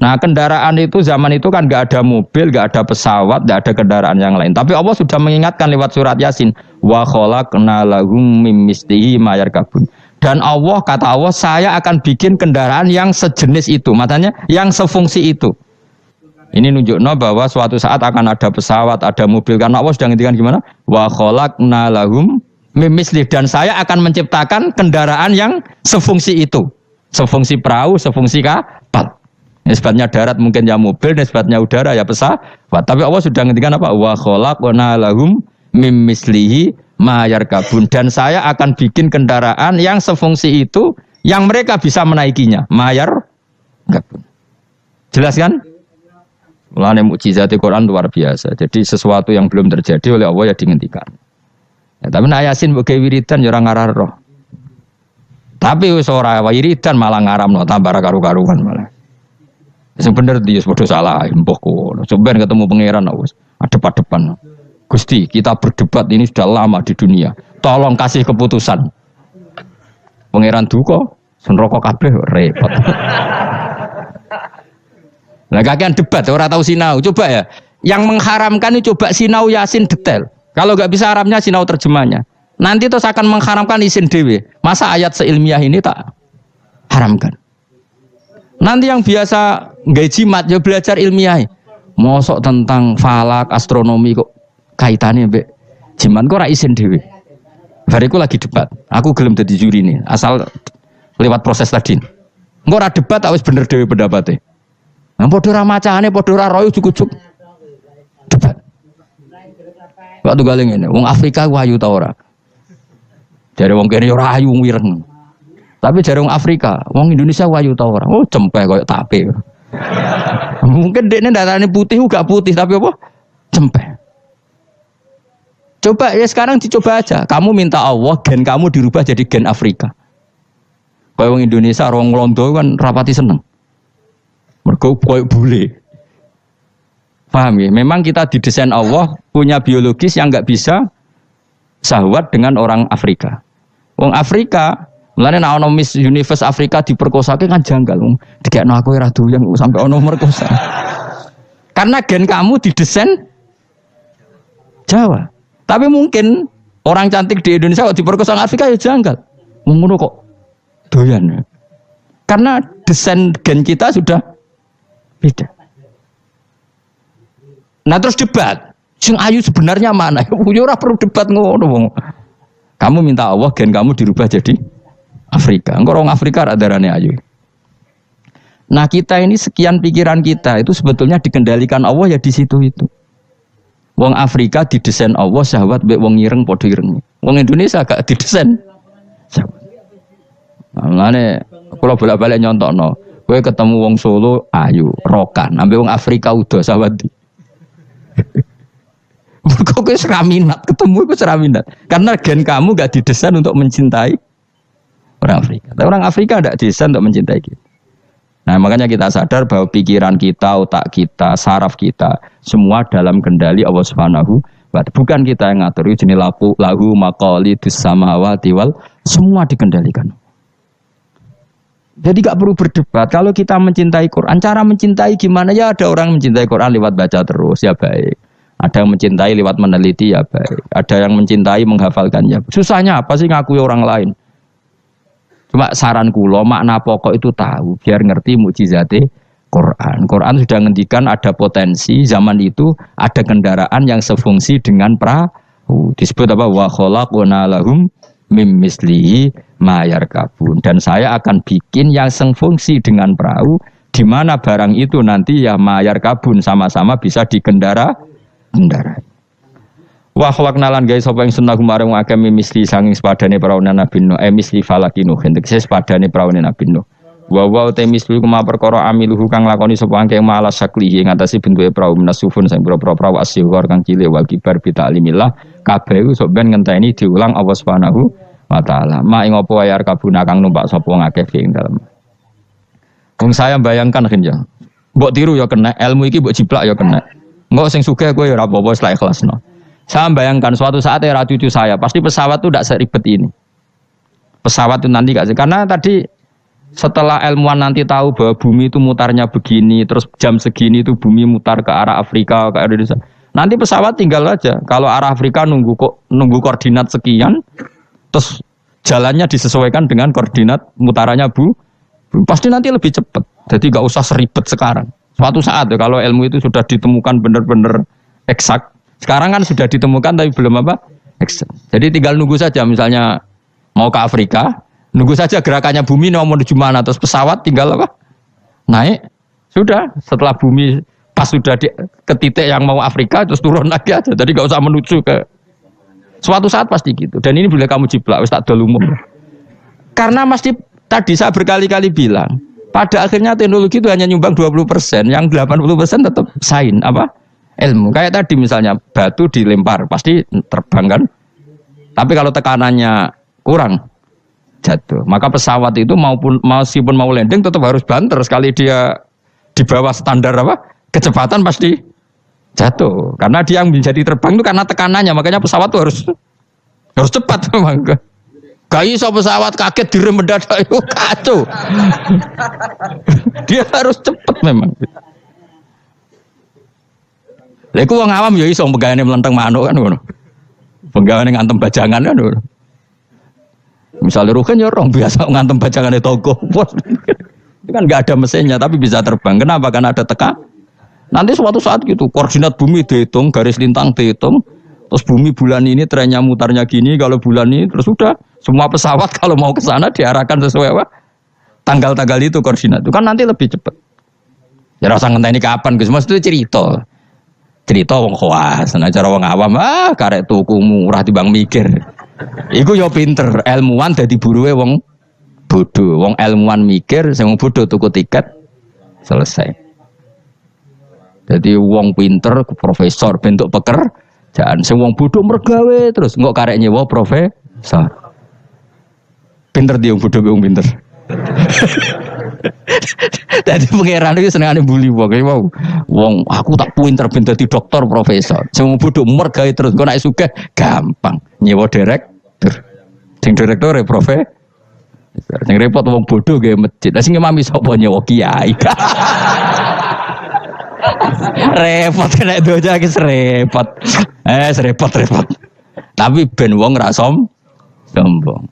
Nah, kendaraan itu zaman itu kan enggak ada mobil, enggak ada pesawat, enggak ada kendaraan yang lain. Tapi Allah sudah mengingatkan lewat surat Yasin, wa khalaqna lahum mim mislihi ma yarkabun. Dan Allah, kata Allah, saya akan bikin kendaraan yang sejenis itu, makanya yang sefungsi itu. Ini nunjukno bahwa suatu saat akan ada pesawat, ada mobil, karena Allah sudah ngintikan gimana? Wa khalaqna lahum mim mislihi, dan saya akan menciptakan kendaraan yang sefungsi itu. Sefungsi perahu, sefungsi kapal. Nisbatnya darat mungkin ya mobil, nisbatnya udara ya pesawat. Tapi Allah sudah ngendikan apa? Wa khalaqna lahum mim mislihi ma yarkabun, dan saya akan bikin kendaraan yang sefungsi itu yang mereka bisa menaikinya. Ma yarkabun. Jelas kan? Mulane mukjizat Al-Qur'an luar biasa. Jadi sesuatu yang belum terjadi oleh Allah ya dihentikan. Ya, tapi nek Yasin mbok wiridan ya ora ngarah roh. Tapi wis ora wiridan malah ngaramno tambah karu-karuan malah. Sing bener dia padha salah, mbah kono. Sampeyan ketemu pangeran wis adep-adepan. Gusti, kita berdebat ini sudah lama di dunia. Tolong kasih keputusan. Pangeran duka, senroko kabeh repot. Lah kakean debat ora tahu sinau. Coba ya, yang mengharamkan itu coba sinau Yasin detail. Kalau enggak bisa Arabnya sinau terjemahnya. Nanti terus akan mengharamkan isin dewe. Masa ayat seilmiah ini tak haramkan? Nanti yang biasa nggak jimat ya belajar ilmiah. Mosok tentang falak, astronomi kok kaitannya mbek jimat kok ora isin dhewe. Bariku lagi debat. Aku gelem dadi juri nih, asal lewat proses tadi. Engko ora debat wis bener dhewe pendapate. Nah padha ora macane, padha ora royo cukup debat. Waktu gale ngene, wong Afrika ku ayu ta ora? Jare wong kene ora ayu wireng. Tapi jare wong Afrika, wong Indonesia wayu ta ora? Oh, cempeh koyo tape. Mungkin dekne darane putih gak putih tapi apa? Cempeh. Coba ya sekarang dicoba aja. Kamu minta Allah gen kamu dirubah jadi gen Afrika. Koyo wong Indonesia wong Londo kan rapati seneng. Mergo koyo bule. Paham ya? Memang kita didesain Allah punya biologis yang enggak bisa sahwat dengan orang Afrika. Wong Afrika mulane nek ana Miss Universe Afrika diperkosake kan janggal. Dikekno aku ora doyan sampai ana merkosa. Karena gen kamu didesain Jawa. Tapi mungkin orang cantik di Indonesia kok diperkosa Afrika ya janggal. Ngono kok doyan. Karena desain gen kita sudah beda. Nah terus debat. Sing ayu sebenarnya mana? Ya ora perlu debat ngono wong. Kamu minta Allah gen kamu dirubah jadi Afrika. Engko orang Afrika ra darane ayu. Nah, kita ini sekian pikiran kita itu sebetulnya dikendalikan Allah ya di situ itu. Wong Afrika didesain Allah syahwat mbek wong ireng padha ireng. Wong Indonesia gak didesain syahwat. Mulane kula bolak-balik nyontokno, kowe ketemu wong Solo ayu, rokan, ambek wong Afrika udah syahwat. Kok kowe ora minat ketemu iku ora minat. Karena gen kamu gak didesain untuk mencintai orang Afrika. Tapi orang Afrika tidak desain untuk mencintai kita. Nah makanya kita sadar bahwa pikiran kita, otak kita, saraf kita semua dalam kendali Allah Subhanahu wa ta'ala. Bukan kita yang ngatur. Jenis lahu maqalidus samawati wal, semua dikendalikan. Jadi gak perlu berdebat. Kalau kita mencintai Quran, cara mencintai gimana? Ya ada orang mencintai Quran lewat baca terus, ya baik. Ada yang mencintai lewat meneliti, ya baik. Ada yang mencintai menghafalkan, ya. Susahnya apa sih ngakui orang lain? Cuma saran kula makna pokok itu tahu biar ngerti mukjizate Quran. Quran sudah ngendikan ada potensi zaman itu ada kendaraan yang sefungsi dengan perahu. Disebut apa? Wa khalaqna lahum mim mislihi ma yarkabun. Dan saya akan bikin yang sefungsi dengan perahu di mana barang itu nanti ya ma yarkabun sama-sama bisa dikendarai. Wa khalaqna lan gawe sapa ing sunnah marang akeh misli sanging sepadane praune Nabi Nuh misli falakinu hendak sepadane praune Nabi Nuh wa te misli kuma perkara amiluhu kang lakoni sapa angke malas saklihi ing atase bentuke prau menasufun sing pira-pira prau asyghar kang cilik wal kibar bi ta'limillah kabeh iku sok ben ngenteni diulang Allah Subhanahu wa taala ma ing apa wayar kabuna kang numpak sapa ngakeh ing dalem. Wong saya bayangkan kan ya mbok tiru ya kena ilmu iki mbok jiplak ya kena engko sing sugih kowe ya ora apa-apa wis ikhlasno. Saya bayangkan suatu saat era cucu saya pasti pesawat itu tidak seribet ini. Pesawat itu nanti gak sih? Karena tadi setelah ilmuwan nanti tahu bahwa bumi itu mutarnya begini, terus jam segini itu bumi mutar ke arah Afrika, ke Indonesia. Nanti pesawat tinggal aja. Kalau arah Afrika nunggu koordinat sekian, terus jalannya disesuaikan dengan koordinat mutarannya pasti nanti lebih cepat. Jadi gak usah seribet sekarang. Suatu saat ya, kalau ilmu itu sudah ditemukan benar-benar eksak. Sekarang kan sudah ditemukan tapi belum apa? Jadi tinggal nunggu saja misalnya mau ke Afrika, nunggu saja gerakannya bumi mau menuju mana terus pesawat tinggal apa? Naik. Sudah setelah bumi pas sudah ke titik yang mau Afrika terus turun lagi aja. Jadi enggak usah menuju ke suatu saat pasti gitu. Dan ini boleh kamu jiplak wis tak dol umum. Karena mesti tadi saya berkali-kali bilang, pada akhirnya teknologi itu hanya nyumbang 20%, yang 80% tetap sains apa? Ilmu. Kayak tadi misalnya batu dilempar pasti terbang kan. Tapi kalau tekanannya kurang jatuh. Maka pesawat itu meskipun mau landing tetap harus banter sekali dia di bawah standar apa? Kecepatan pasti jatuh. Karena dia yang menjadi terbang itu karena tekanannya. Makanya pesawat itu harus cepat memang. Gak iso pesawat kaget direm mendadak itu kacau. Dia harus cepat memang. Lha iku wong awam ya iso pegawene mlenteng manuk kan ngono. Pegawene ngantem bajangan kan ngono. Misalnya Ruhin ya orang biasa ngantem bajangane toko. Itu kan enggak ada mesinnya tapi bisa terbang. Kenapa? Karena ada teka. Nanti suatu saat gitu koordinat bumi dihitung, garis lintang dihitung. Terus bumi bulan ini trennya mutarnya gini, kalau bulan ini terus sudah semua pesawat kalau mau ke sana diarahkan sesuai apa? Tanggal-tanggal itu koordinat. Itu kan nanti lebih cepat. Ya rasa ngenteni kapan Gus? Mas itu cerita wong khawas, nah cara wong awam karek tuku murah timbang mikir. Iku yo pinter, ilmuwan dadi buruke wong bodoh. Wong ilmuwan mikir, sing wong bodoh tuku tiket selesai. Jadi wong pinter profesor bentuk pekerjaan, sing wong bodoh mergawe terus engko karek nyewa profesor. Pinter dia wong bodoh wong pinter. Jadi pangeran itu senengane bully wong. Wong aku tak pinter ben dadi dokter profesor. Sing bodho mergawe terus kok nek sugih gampang nyewa direktur. Sing direktur e profesor. Sing repot wong bodho gawe masjid. Lah sing imami sapa nyewa kiai. Repot nek doja iki repot. Repot. Tapi ben wong ra sombong.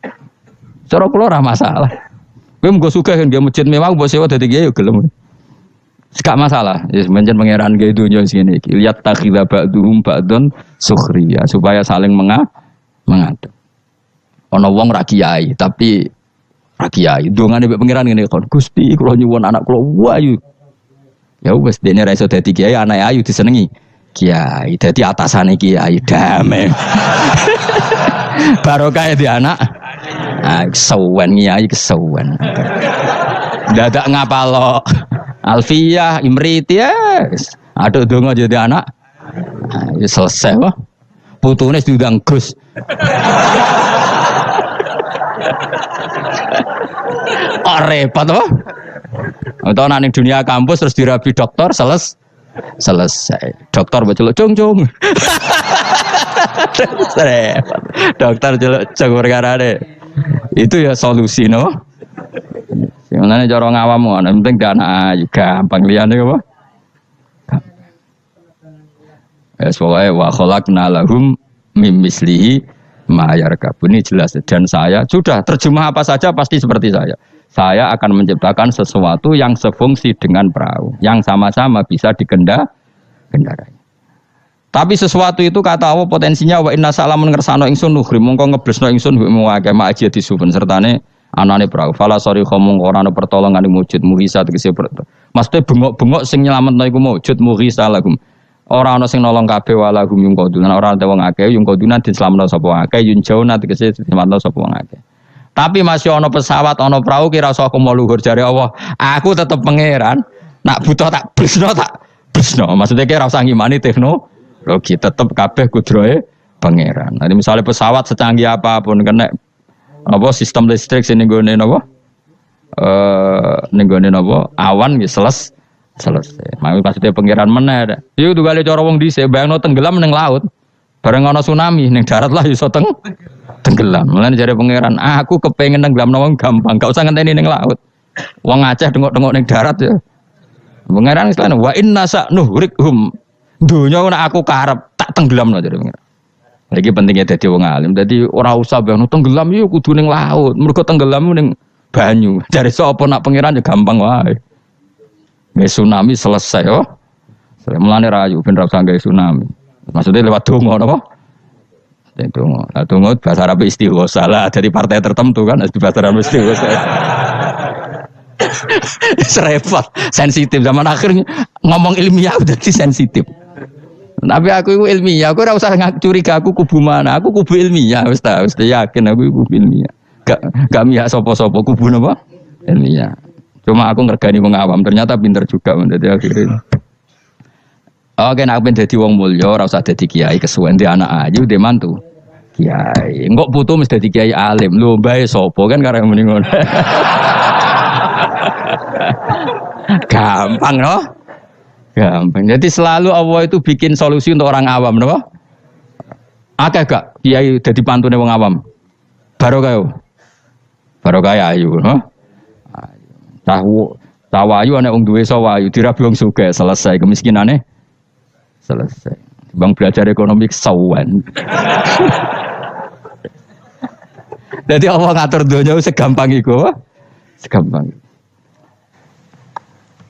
Cara kula ora masalah. Kowe mung sugih kan dia masjid mewah mbok sewa dadi kiai yo gelem. Gak masalah. Ya menjen pangeran gawe donya sini iki. Lihat takhidha ba'dhum ba'dun sukhriya supaya saling mengatur. Ana wong ra kiai tapi ra kiai. Dongane mbek pangeran ngene kon. Gusti kula nyuwun anak kula wayu. Ya wis dene ra iso dadi kiai anake ayu disenengi. Kiai dadi atasane kiai damai. Barokah di anak. Kesuwen kiai kesuwen. Dadak ngapalo Alfiyah Imrit ya. Aduh donga jadi anak. Ya selesai wah. Putune diundang Gus. Repot wah. Atau ning dunia kampus terus dirabi dokter selesai. Dokter baceluk cung. Repot. Dokter celuk cung perkarane. Itu ya solusi no. Sebenarnya cara ngawam ana penting dia anak ayu gampang liyane apa? Ya soalnya wa khalaqna lahum mim mislihi Ma'yarkabun ini jelas dan saya sudah terjemah apa saja pasti seperti saya. Saya akan menciptakan sesuatu yang sefungsi dengan perahu, yang sama-sama bisa dikendarai. Tapi sesuatu itu kata Allah potensinya wa inna salamun ngersano ingsun nuhrim mongko ngeblesno ingsun wa akeh aja disuben sertane anane perahu. Fala sori khomong ora ana pertolongan wujud muhisa tegese maksudnya bengok-bengok sing nyelametno iku wujud muhisa lahum. Ora ana sing nolong kabeh wala hum yung koduna ora ana wong akeh yung koduna diselametno sapa akeh yun jauna tegese diselametno sapa wong akeh. Tapi masih ana pesawat, ana perahu kira usah aku mau luhur jare Allah. Aku tetep pangeran. Nak butuh tak bresno. Maksudnya kira usah ngimani teknologi, tetep kabeh kudrohe pangeran. Nanti misalnya pesawat secanggih apapun kena apa sistem listrik sing nggone napa? Nggone napa? Awan nggih selesai. Maksudnya pangeran meneh. Iku tugale cara wong dhisik bayangno tenggelam ning laut. Bareng ana tsunami ning darat lah iso tenggelam. Mulane jare pangeran, aku kepengin tenggelamno wong gampang, gak usah ngenteni ning laut. Wong Aceh dengok-dengok ning darat ya. Pangeran istilahnya wa inna sa'nuhrikhum. Dunya nek aku karep tak tenggelamno jare pangeran. Iki pentingnya dadi wong alim. Dadi ora usah bayangno tenggelam yo kudu ning laut. Mergo tenggelam ning banyu. Jare sapa nak pangeran ya gampang wae. Tsunami selesai oh. Mulane rayu ben ra usah gawe tsunami. Maksudnya lewat donga napa? Donga. Lah donga bahasa Arab istighosa lah dari partai tertentu kan di bahasa Arab istighosa. Serempet, sensitif zaman akhirnya ngomong ilmiah udah sensitif. Tapi aku itu ilmiah, aku ora usah curiga aku kubu mana, aku kubu ilmiah wis yakin aku kubu ilmiah. Gak mihak sapa-sapa kubu napa? Ilmiah. Cuma aku ngergani wong awam, ternyata pinter juga menjadi akhirnya. Oke, nak pengen jadi wong mulya, ora usah dadi kiai kesuwen di anak ayu, di mantu. Kiai, engko putu mesti dadi kiai alim. Lho, bae sapa kan karek muni ngono. Gampang no? Gampang. Jadi selalu Allah itu bikin solusi untuk orang awam, no? Akeh gak kiai dadi pantune wong awam? Barokah ayu, no? Tawayu ana wong duwe sawayu dirabi wong sugih selesai kemiskinane. Selesai. Bang belajar ekonomi kesawan. Jadi Allah ngatur dunia segampang itu. Segampang.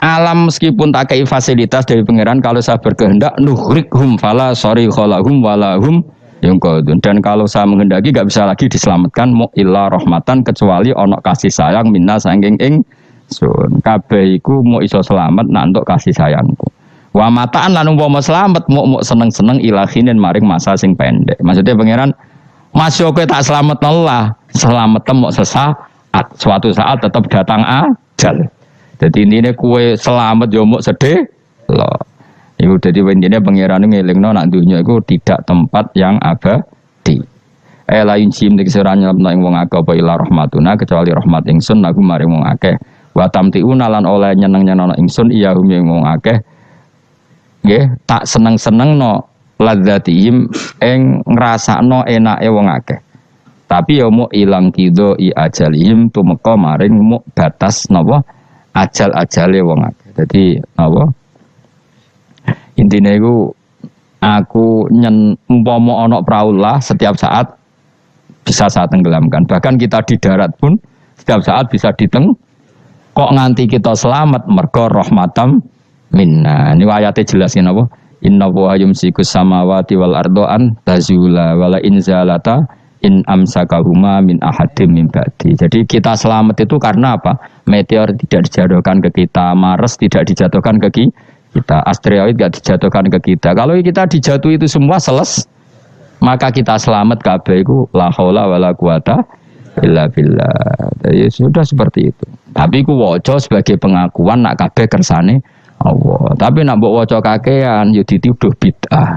Alam meskipun tak kei fasilitas dari pangeran kalau saya berkehendak nuhrikhum fala sori kholahum walahum yungkodun. Dan kalau saya menghendaki gak bisa lagi diselamatkan mu illa rahmatan kecuali ono kasih sayang minna sangking ingsun. Kabeh iku mu iso selamat nak entuk kasih sayangku. Wa mataan lan umpama slamet muk seneng-seneng ilahinen maring masa sing pendek. Maksudnya pangeran masih kowe tak slamet Allah, selamat muk sesaat, suatu saat tetap datang ajal. Jadi intine kowe selamat yo muk sedih lho. Iku dadi intine pangeran ngelingno nak dunya iku tidak tempat yang abadi. Lain jim nek sira nyelametno ing wong akeh apa ila rahmatuna kecuali rahmat ingsun aku maring wong akeh. Wa tamtiuna lan oleh nyeneng-nyenengno ingsun iya hum ing wong akeh. Nggih, tak seneng-senengno ladzatihim ing ngrasakno enake wong akeh. Tapi ya muk ilang kidho i ajalihim tumeka maring muk batas napa ajal-ajale wong akeh. Dadi napa? Intine iku aku umpama ana praulah setiap saat bisa saya tenggelamkan. Bahkan kita di darat pun setiap saat bisa kok nganti kita selamat mergo rahmatam minna. Ini ayatnya jelasin apa? Inna wa yumsikus samawati wal ardo'an tazula wala inzalata in amsakahuma min ahadim min ba'di. Jadi kita selamat itu karena apa? Meteor tidak dijatuhkan ke kita, Mars tidak dijatuhkan ke kita, asteroid tidak dijatuhkan ke kita. Kalau kita dijatuh itu semua maka kita selamat kabeh iku la haula wala quwata illa billah. Jadi sudah seperti itu. Tapi ku waca sebagai pengakuan nak kabeh kersane Allah. Tapi nak mbok waca kakean yo dituduh bid'ah.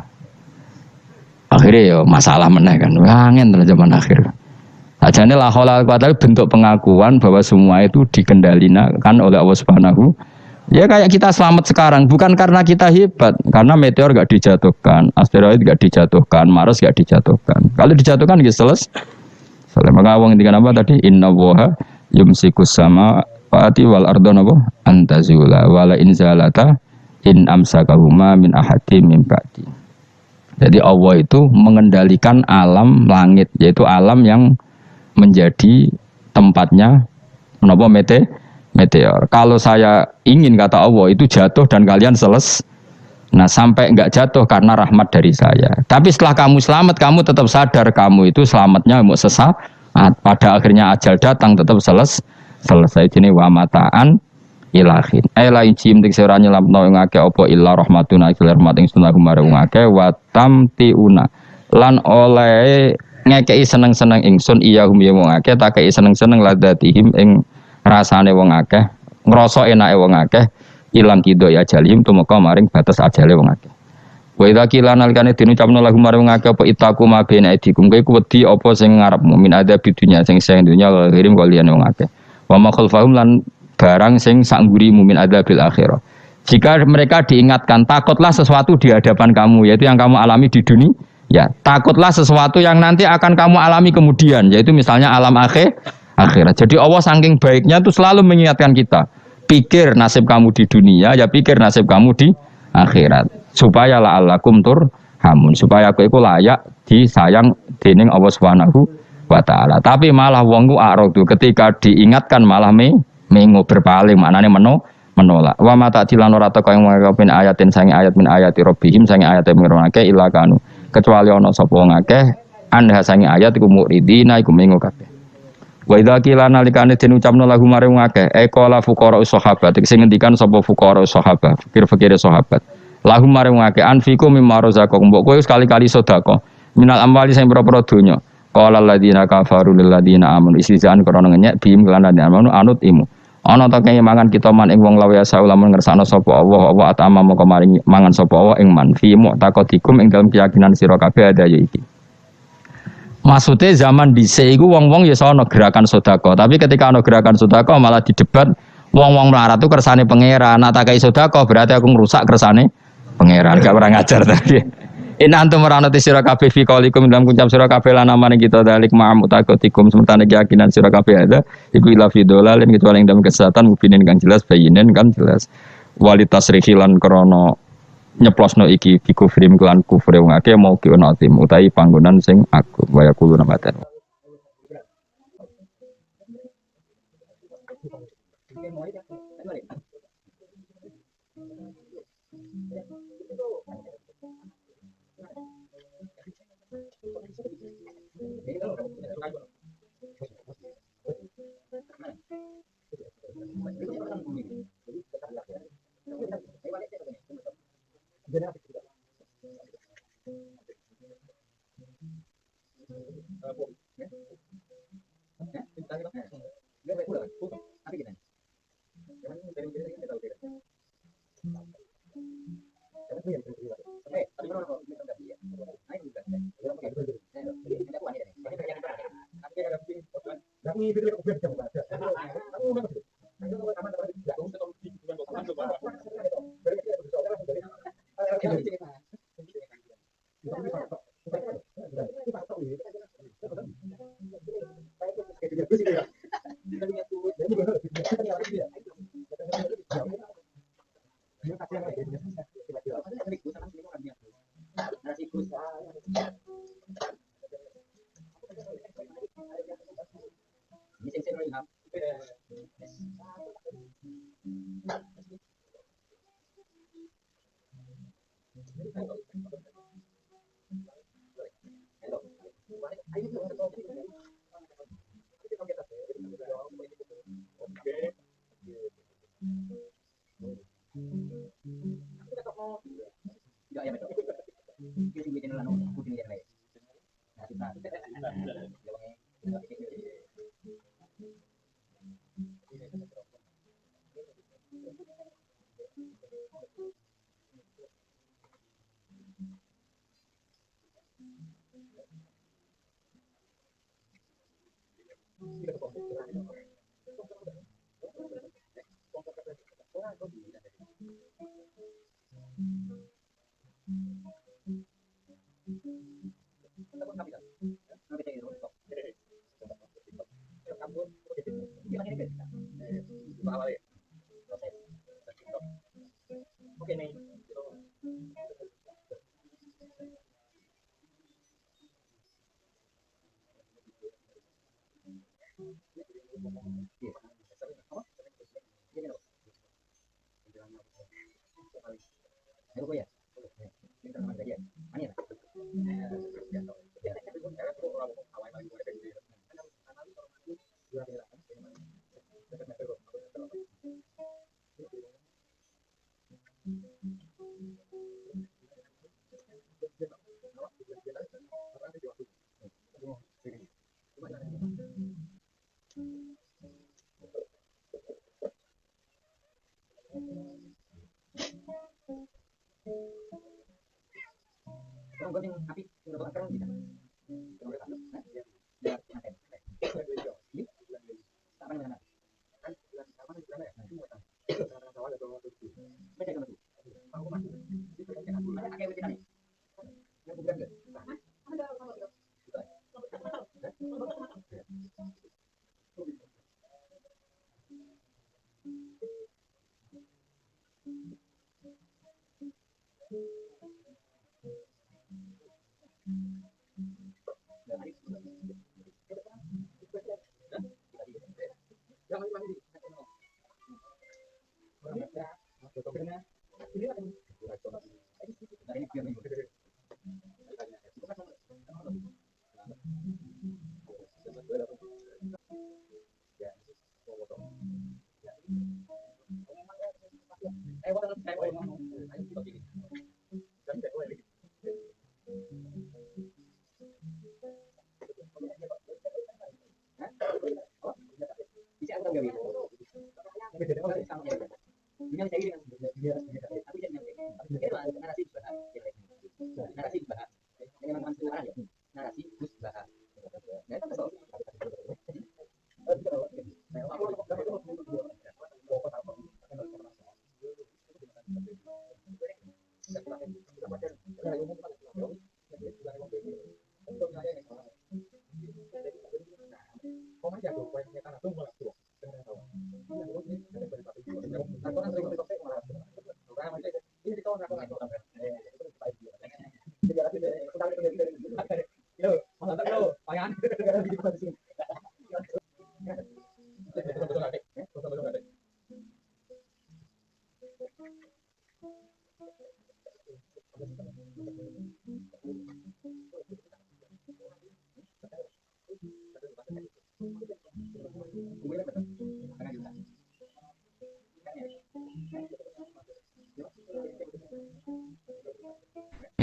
Akhirnya yo masalah meneh kan. Angin tenan zaman akhir. Ajane la haula wala quwata bentuk pengakuan bahwa semua itu dikendalikan oleh Allah Subhanahu. Ya kayak kita selamat sekarang bukan karena kita hebat, karena meteor enggak dijatuhkan, asteroid enggak dijatuhkan, Mars enggak dijatuhkan. Kalau dijatuhkan ya selesai. Maka wong ngendikan apa tadi? Inna waha yumsikus samawati wal ardona antazula wala inzalata in amsakahuma min ahadim min ba'di. Jadi Allah itu mengendalikan alam langit, yaitu alam yang menjadi tempatnya menapa meteor. Kalau saya ingin kata Allah itu jatuh dan kalian nah sampai enggak jatuh karena rahmat dari saya. Tapi setelah kamu selamat, kamu tetap sadar kamu itu selamatnya mau sesaat. Pada akhirnya ajal datang tetap selesai. Ini wa mataan ilahin. Lain jim tik sira nyelamno ing akeh apa illa rahmatuna iki rahmat ing sunah marang akeh wa tamtiuna. Lan oleh ngekei seneng-seneng ingsun iya hum ya wong akeh tak kei seneng-seneng ladatihim ing rasane wong akeh, ngrasa enake wong akeh ilang kido ya jalim tumeka maring batas ajale wong akeh. Wa idza qila nalikane dinucapno lagu maring wong akeh apa itaku ma bena idikum kowe wedi apa sing ngarepmu min ada bidunya sing dunya kirim kalian wong akeh. Wa ma khalfahum lan barang sing sangguri mumin ada bil akhirah. Jika mereka diingatkan takutlah sesuatu di hadapan kamu yaitu yang kamu alami di dunia, ya takutlah sesuatu yang nanti akan kamu alami kemudian yaitu misalnya alam akhirat. Jadi Allah saking baiknya itu selalu mengingatkan kita. Pikir nasib kamu di dunia, ya pikir nasib kamu di akhirat. Supaya la'allakum turhamun, supaya aku itu layak disayang dening Allah Subhanahu wa taala. Tapi malah wong ku a'radu ketika diingatkan malah mengo berpaling, maknane menolak. Wa mata dilan ora teko ing ngapin ayatin sange ayat min ayati rabbihim sange ayat mirake ila kanu. Kecuali ana sapa wong akeh anda sange ayat iku muridina iku mengo kabeh. Wa idza qila nalikane den ucapno lagu maring akeh qala fuqara sahabat sing ngendikan sapa fuqara sahabat fikir-fikire sahabat lagu maring akeh anfiku mimma razaqakum mbok kowe sekali-kali sedekah minal amwali sing pira-pira donya qala alladziina kafaru lil ladziina amanu istizaan krana ngenyek bim lan amanu anut imu ana ta kaya mangan kita man ing wong lawe asa ulama ngersakno sapa Allah apa atama moko maring mangan sapa Allah ing man fi mu'taqadikum ing dalem keyakinan sira kabeh ada ya iki. Maksudnya zaman dhisik iku wong-wong ya sono gerakan sedekah, tapi ketika ana gerakan sedekah malah didebat wong-wong melarat itu kersane pangeran. Nah tak kai sedekah berarti aku ngrusak kersane pangeran. Gak pernah ngajar tadi. In antum meranati sira kabeh fi qaulikum dalam ucap sira kabeh lan amane kita dalik ma'am utakotikum sementara keyakinan sira kabeh ada iku ila fi dolalin kecuali dalam kesesatan mubinin kang jelas bayinen kan jelas. Walitas rihilan krana nyeplosno iki dikufrim kelan kufre wong akeh mau ki ono tim utahi panggonan sing aku waya kulo namaten.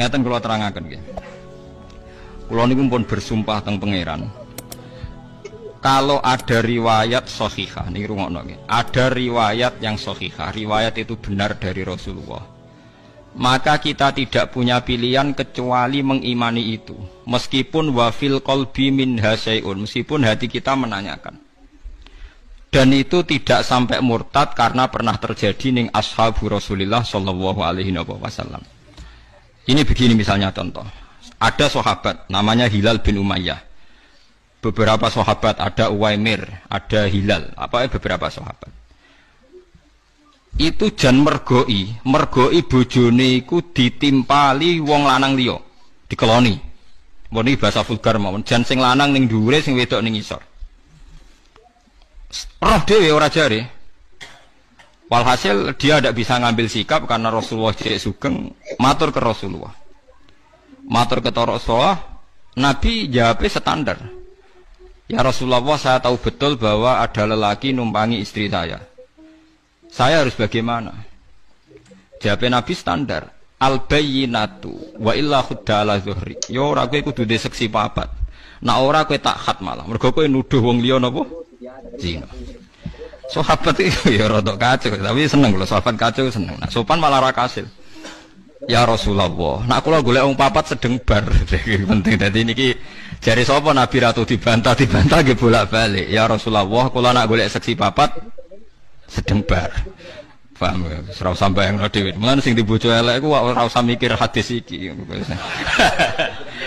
Ngeten kula terangaken nggih. Kula niku pun bersumpah teng pangeran. Kalau ada riwayat sahihah, nih rungokno nggih. Ada riwayat yang sahihah, riwayat itu benar dari Rasulullah. Maka kita tidak punya pilihan kecuali mengimani itu. Meskipun wafil qalbi min hasyai'un, meskipun hati kita menanyakan. Dan itu tidak sampai murtad karena pernah terjadi ning ashabu Rasulillah sallallahu alaihi wasallam. Ini begini misalnya contoh. Ada sahabat namanya Hilal bin Umayyah. Beberapa sahabat ada Uwaimir, ada Hilal, beberapa sahabat. Itu jan mergoi bojone iku ditimpali wong lanang liya, dikeloni. Mbone bahasa vulgar mawon, jan sing lanang ning dhuwure sing wedok ning isor. Roh dhewe ora jare. Walhasil dia tidak bisa ngambil sikap karena Rasulullah cek sugeng, matur ke Rasulullah. Matur ke Rasulullah, Nabi jawabnya standar. Ya Rasulullah, saya tahu betul bahwa ada lelaki numpangi istri saya. Saya harus bagaimana? Jawabnya Nabi standar. Al-bayyinatu wa illa khudda ala zuhri. Ya ora kowe kudu duwe seksi papat. Nek ora kowe tak khat malah. Mergo kowe nuduh wong liya napa? Zina. Sahabat itu ya rodok kacau, tapi seneng loh sahabat kacau seneng. Nah, sopan malah ra kasil. Ya Rasulullah, nak kula golek wong papat sedeng bar. Penting dadi niki jare sapa Nabi ratu dibantah nggih bolak-balik. Ya Rasulullah, kula nak golek seksi papat sedeng bar. Paham ya? Ora usah bayangno dhewe. Mulane sing dibojo elek iku ora usah mikir hadis iki.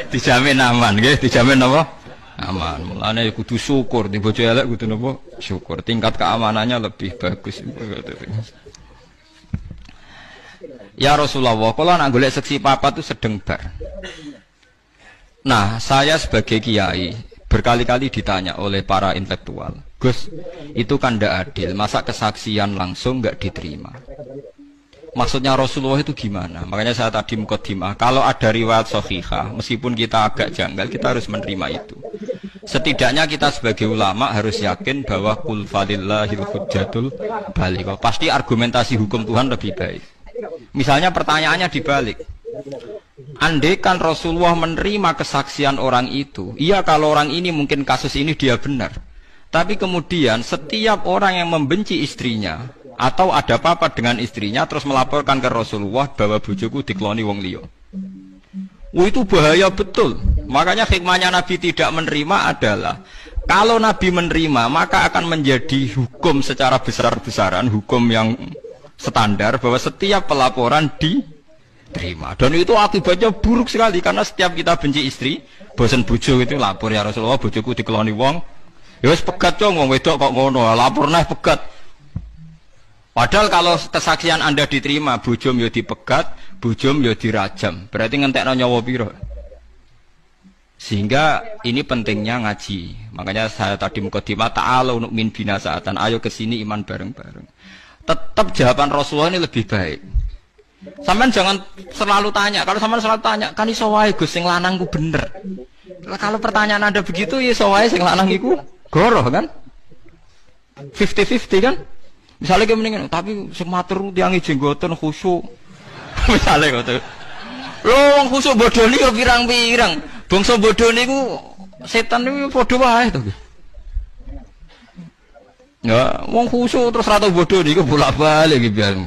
Dijamin aman nggih, dijamin apa? Aman. Mulane kudu syukur, di bojo elek kudu napa? Syukur. Tingkat keamanannya lebih bagus. Ya Rasulullah, kalau nak golek seksi papat itu sedeng bar. Nah, saya sebagai kiai berkali-kali ditanya oleh para intelektual, Gus, itu kan tidak adil, masa kesaksian langsung nggak diterima? Maksudnya Rasulullah itu gimana? Makanya saya tadi mukaddimah, kalau ada riwayat sahihah, meskipun kita agak janggal, kita harus menerima itu. Setidaknya kita sebagai ulama harus yakin bahwa qul falillahil hujjatul baligh. Pasti argumentasi hukum Tuhan lebih baik. Misalnya pertanyaannya dibalik. Andaikan Rasulullah menerima kesaksian orang itu, iya kalau orang ini mungkin kasus ini dia benar. Tapi kemudian setiap orang yang membenci istrinya atau ada apa-apa dengan istrinya terus melaporkan ke Rasulullah bahwa bojoku dikeloni wong liya. Itu bahaya betul. Makanya hikmahnya Nabi tidak menerima adalah kalau Nabi menerima maka akan menjadi hukum secara besar-besaran, hukum yang standar bahwa setiap pelaporan diterima. Dan itu akibatnya buruk sekali karena setiap kita benci istri, bosan bojo itu lapor ya Rasulullah bojoku dikeloni wong. Ya wis pegat cong wong wedok kok ngono, lapor neh pegat. Padahal kalau kesaksian Anda diterima, bojom ya dipegat, bojom ya dirajam. Berarti ngentekno nyawa piro. Sehingga ini pentingnya ngaji. Makanya saya tadi mukadimah ta'ala untuk min binasaatan. Ayo ke sini iman bareng-bareng. Tetap jawaban Rasulullah ini lebih baik. Sampean jangan selalu tanya. Kalau sampean selalu tanya, kan iso wae Gus sing lanang ku bener. Kalau pertanyaan Anda begitu, ya iso wae sing lanang iku goroh kan? 50-50 kan? Misalnya kayak mendingan, tapi sing matur tiang jenggoten khusyuk. Misalnya gitu. Lo wong khusyuk bodoh nih kok pirang-pirang. Bangsa bodoh niku setan niku padha wae to. Ya, wong khusyuk terus rata bodoh niku bolak-balik iki biar.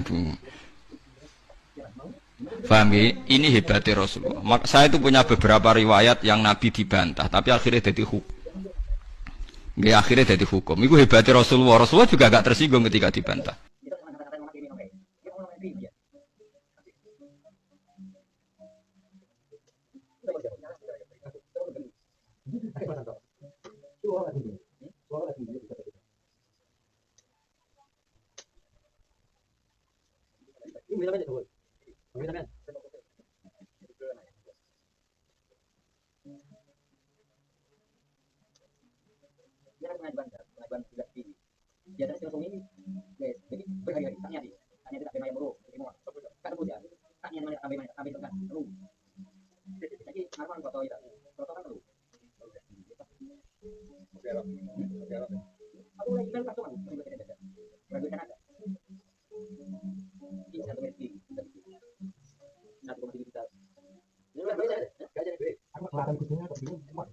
Paham ya? Ini hebatnya Rasulullah. Saya itu punya beberapa riwayat yang Nabi dibantah, tapi akhirnya jadi hukum. Nggak akhirnya jadi hukum. Itu hebatnya Rasulullah. Rasulullah juga gak tersinggung ketika dibantah. pengajuan tidak tinggi. Dia dari langsung ini, guys. Jadi berhari-hari taknya di, taknya tidak pemain mulu, semua. Tak kemudian, taknya mana ambil tengah, lu. Jadi normal foto itu, foto kan lu. Aku lagi kan kartu aku, juga tidak ada. Berarti kan ada. Ini satu meter tinggi, satu meter kita. Ini berapa ya? Gak jadi beri. Aku kelihatan kucingnya atau bingung, cuma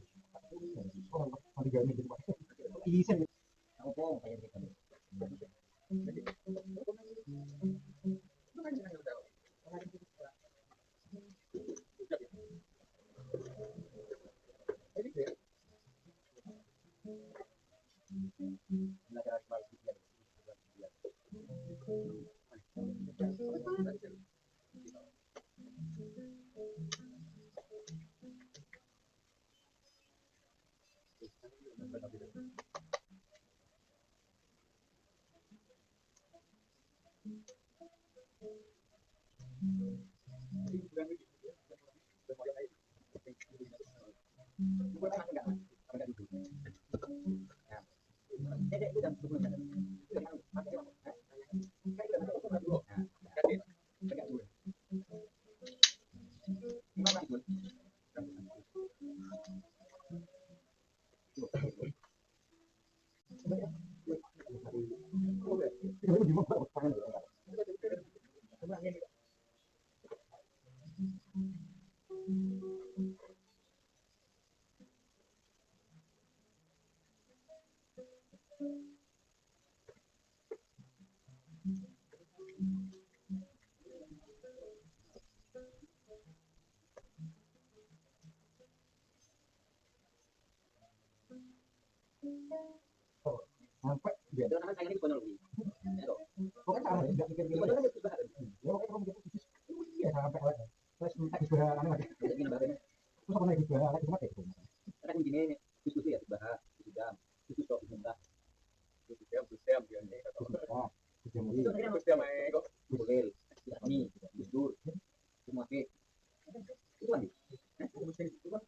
orang mandi gani gitu pak. Isen. Aku mau kayak gitu. Sampai dia dengan saya ini konyol ini. Pokoknya sama tidak pikir gini. Pokoknya itu bahasa. Ya pokoknya kamu gitu. Iya sampai aja. Terus minta isbahan aneh lagi. Gini bahasanya. Terus aku naik isbahan lagi cuma kayak gitu. Karena gini khusus ya isbahan, isbaham, khusus kok minta. Khusus dia dia ini kata. Khusus dia kok. Boleh. Ini jujur. Semua ke. Itu lagi. Itu kan